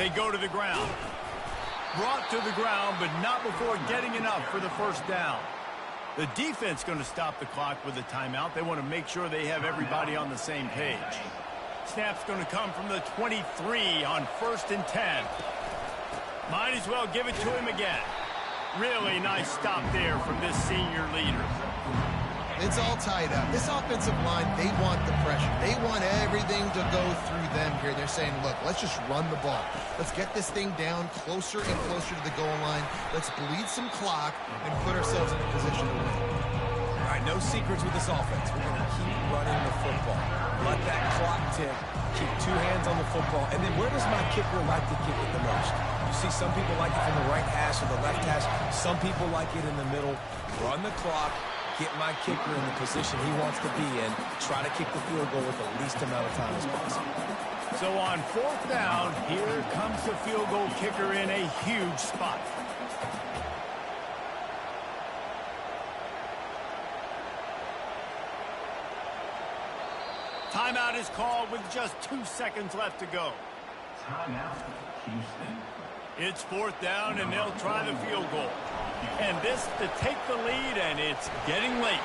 They go to the ground. Brought to the ground, but not before getting enough for the first down. The defense going to stop the clock with a timeout. They want to make sure they have everybody on the same page. Snap's going to come from the 23 on 1st and 10. Might as well give it to him again. Really nice stop there from this senior leader. It's all tied up. This offensive line, they want the pressure. They want everything to go through them here. They're saying, look, let's just run the ball. Let's get this thing down closer and closer to the goal line. Let's bleed some clock and put ourselves in a position to win. All right, no secrets with this offense. We're going to keep running the football. Let that clock tick. Keep 2 hands on the football. And then where does my kicker like to kick it the most? You see some people like it from the right hash or the left hash. Some people like it in the middle. Run the clock. Get my kicker in the position he wants to be in. Try to kick the field goal with the least amount of time as possible. So on 4th down, here comes the field goal kicker in a huge spot. Timeout is called with just 2 seconds left to go. Timeout, Houston. It's 4th down, and they'll try the field goal. And this to take the lead, and it's getting late.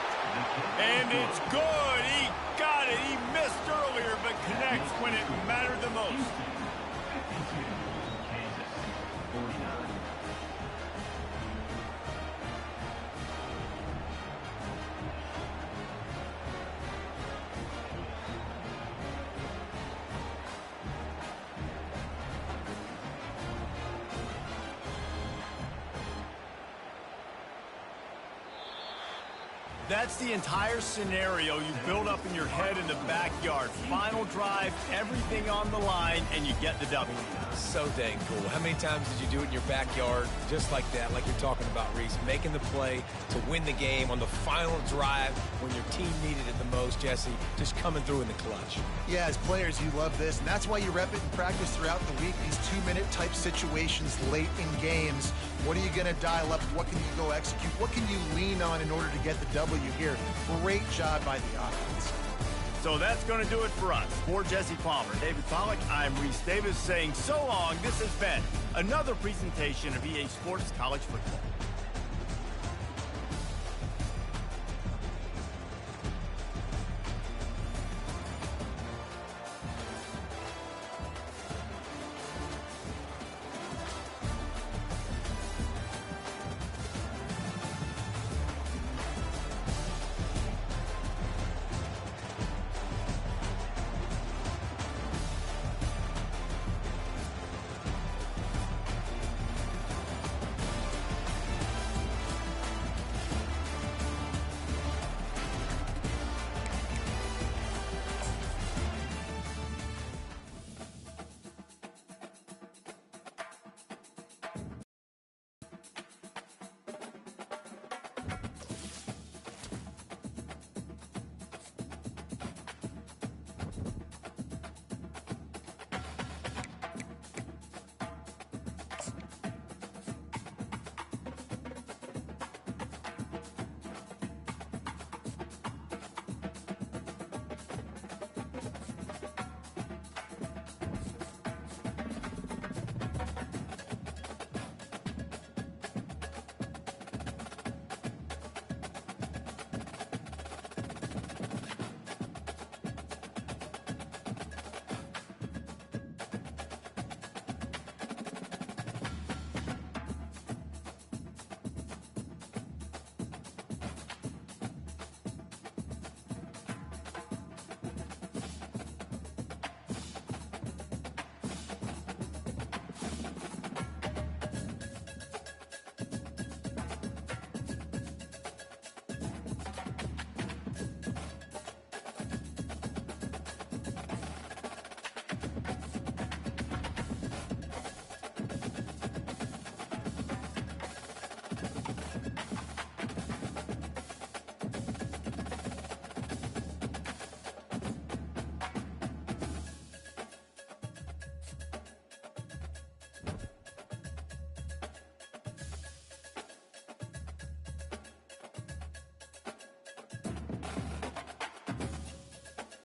And it's good. He got it. He missed earlier, but connects when it mattered the most. Kansas, 49. That's the entire scenario you build up in your head in the backyard. Final drive, everything on the line, and you get the W. So dang cool. How many times did you do it in your backyard just like that, like you're talking about, Reese? Making the play to win the game on the final drive when your team needed it the most, Jesse. Just coming through in the clutch. Yeah, as players, you love this, and that's why you rep it in practice throughout the week, these 2-minute type situations late in games. What are you going to dial up? What can you go execute? What can you lean on in order to get the W here? Great job by the offense. So that's going to do it for us. For Jesse Palmer, David Pollack, I'm Reese Davis saying so long. This has been another presentation of EA Sports College Football.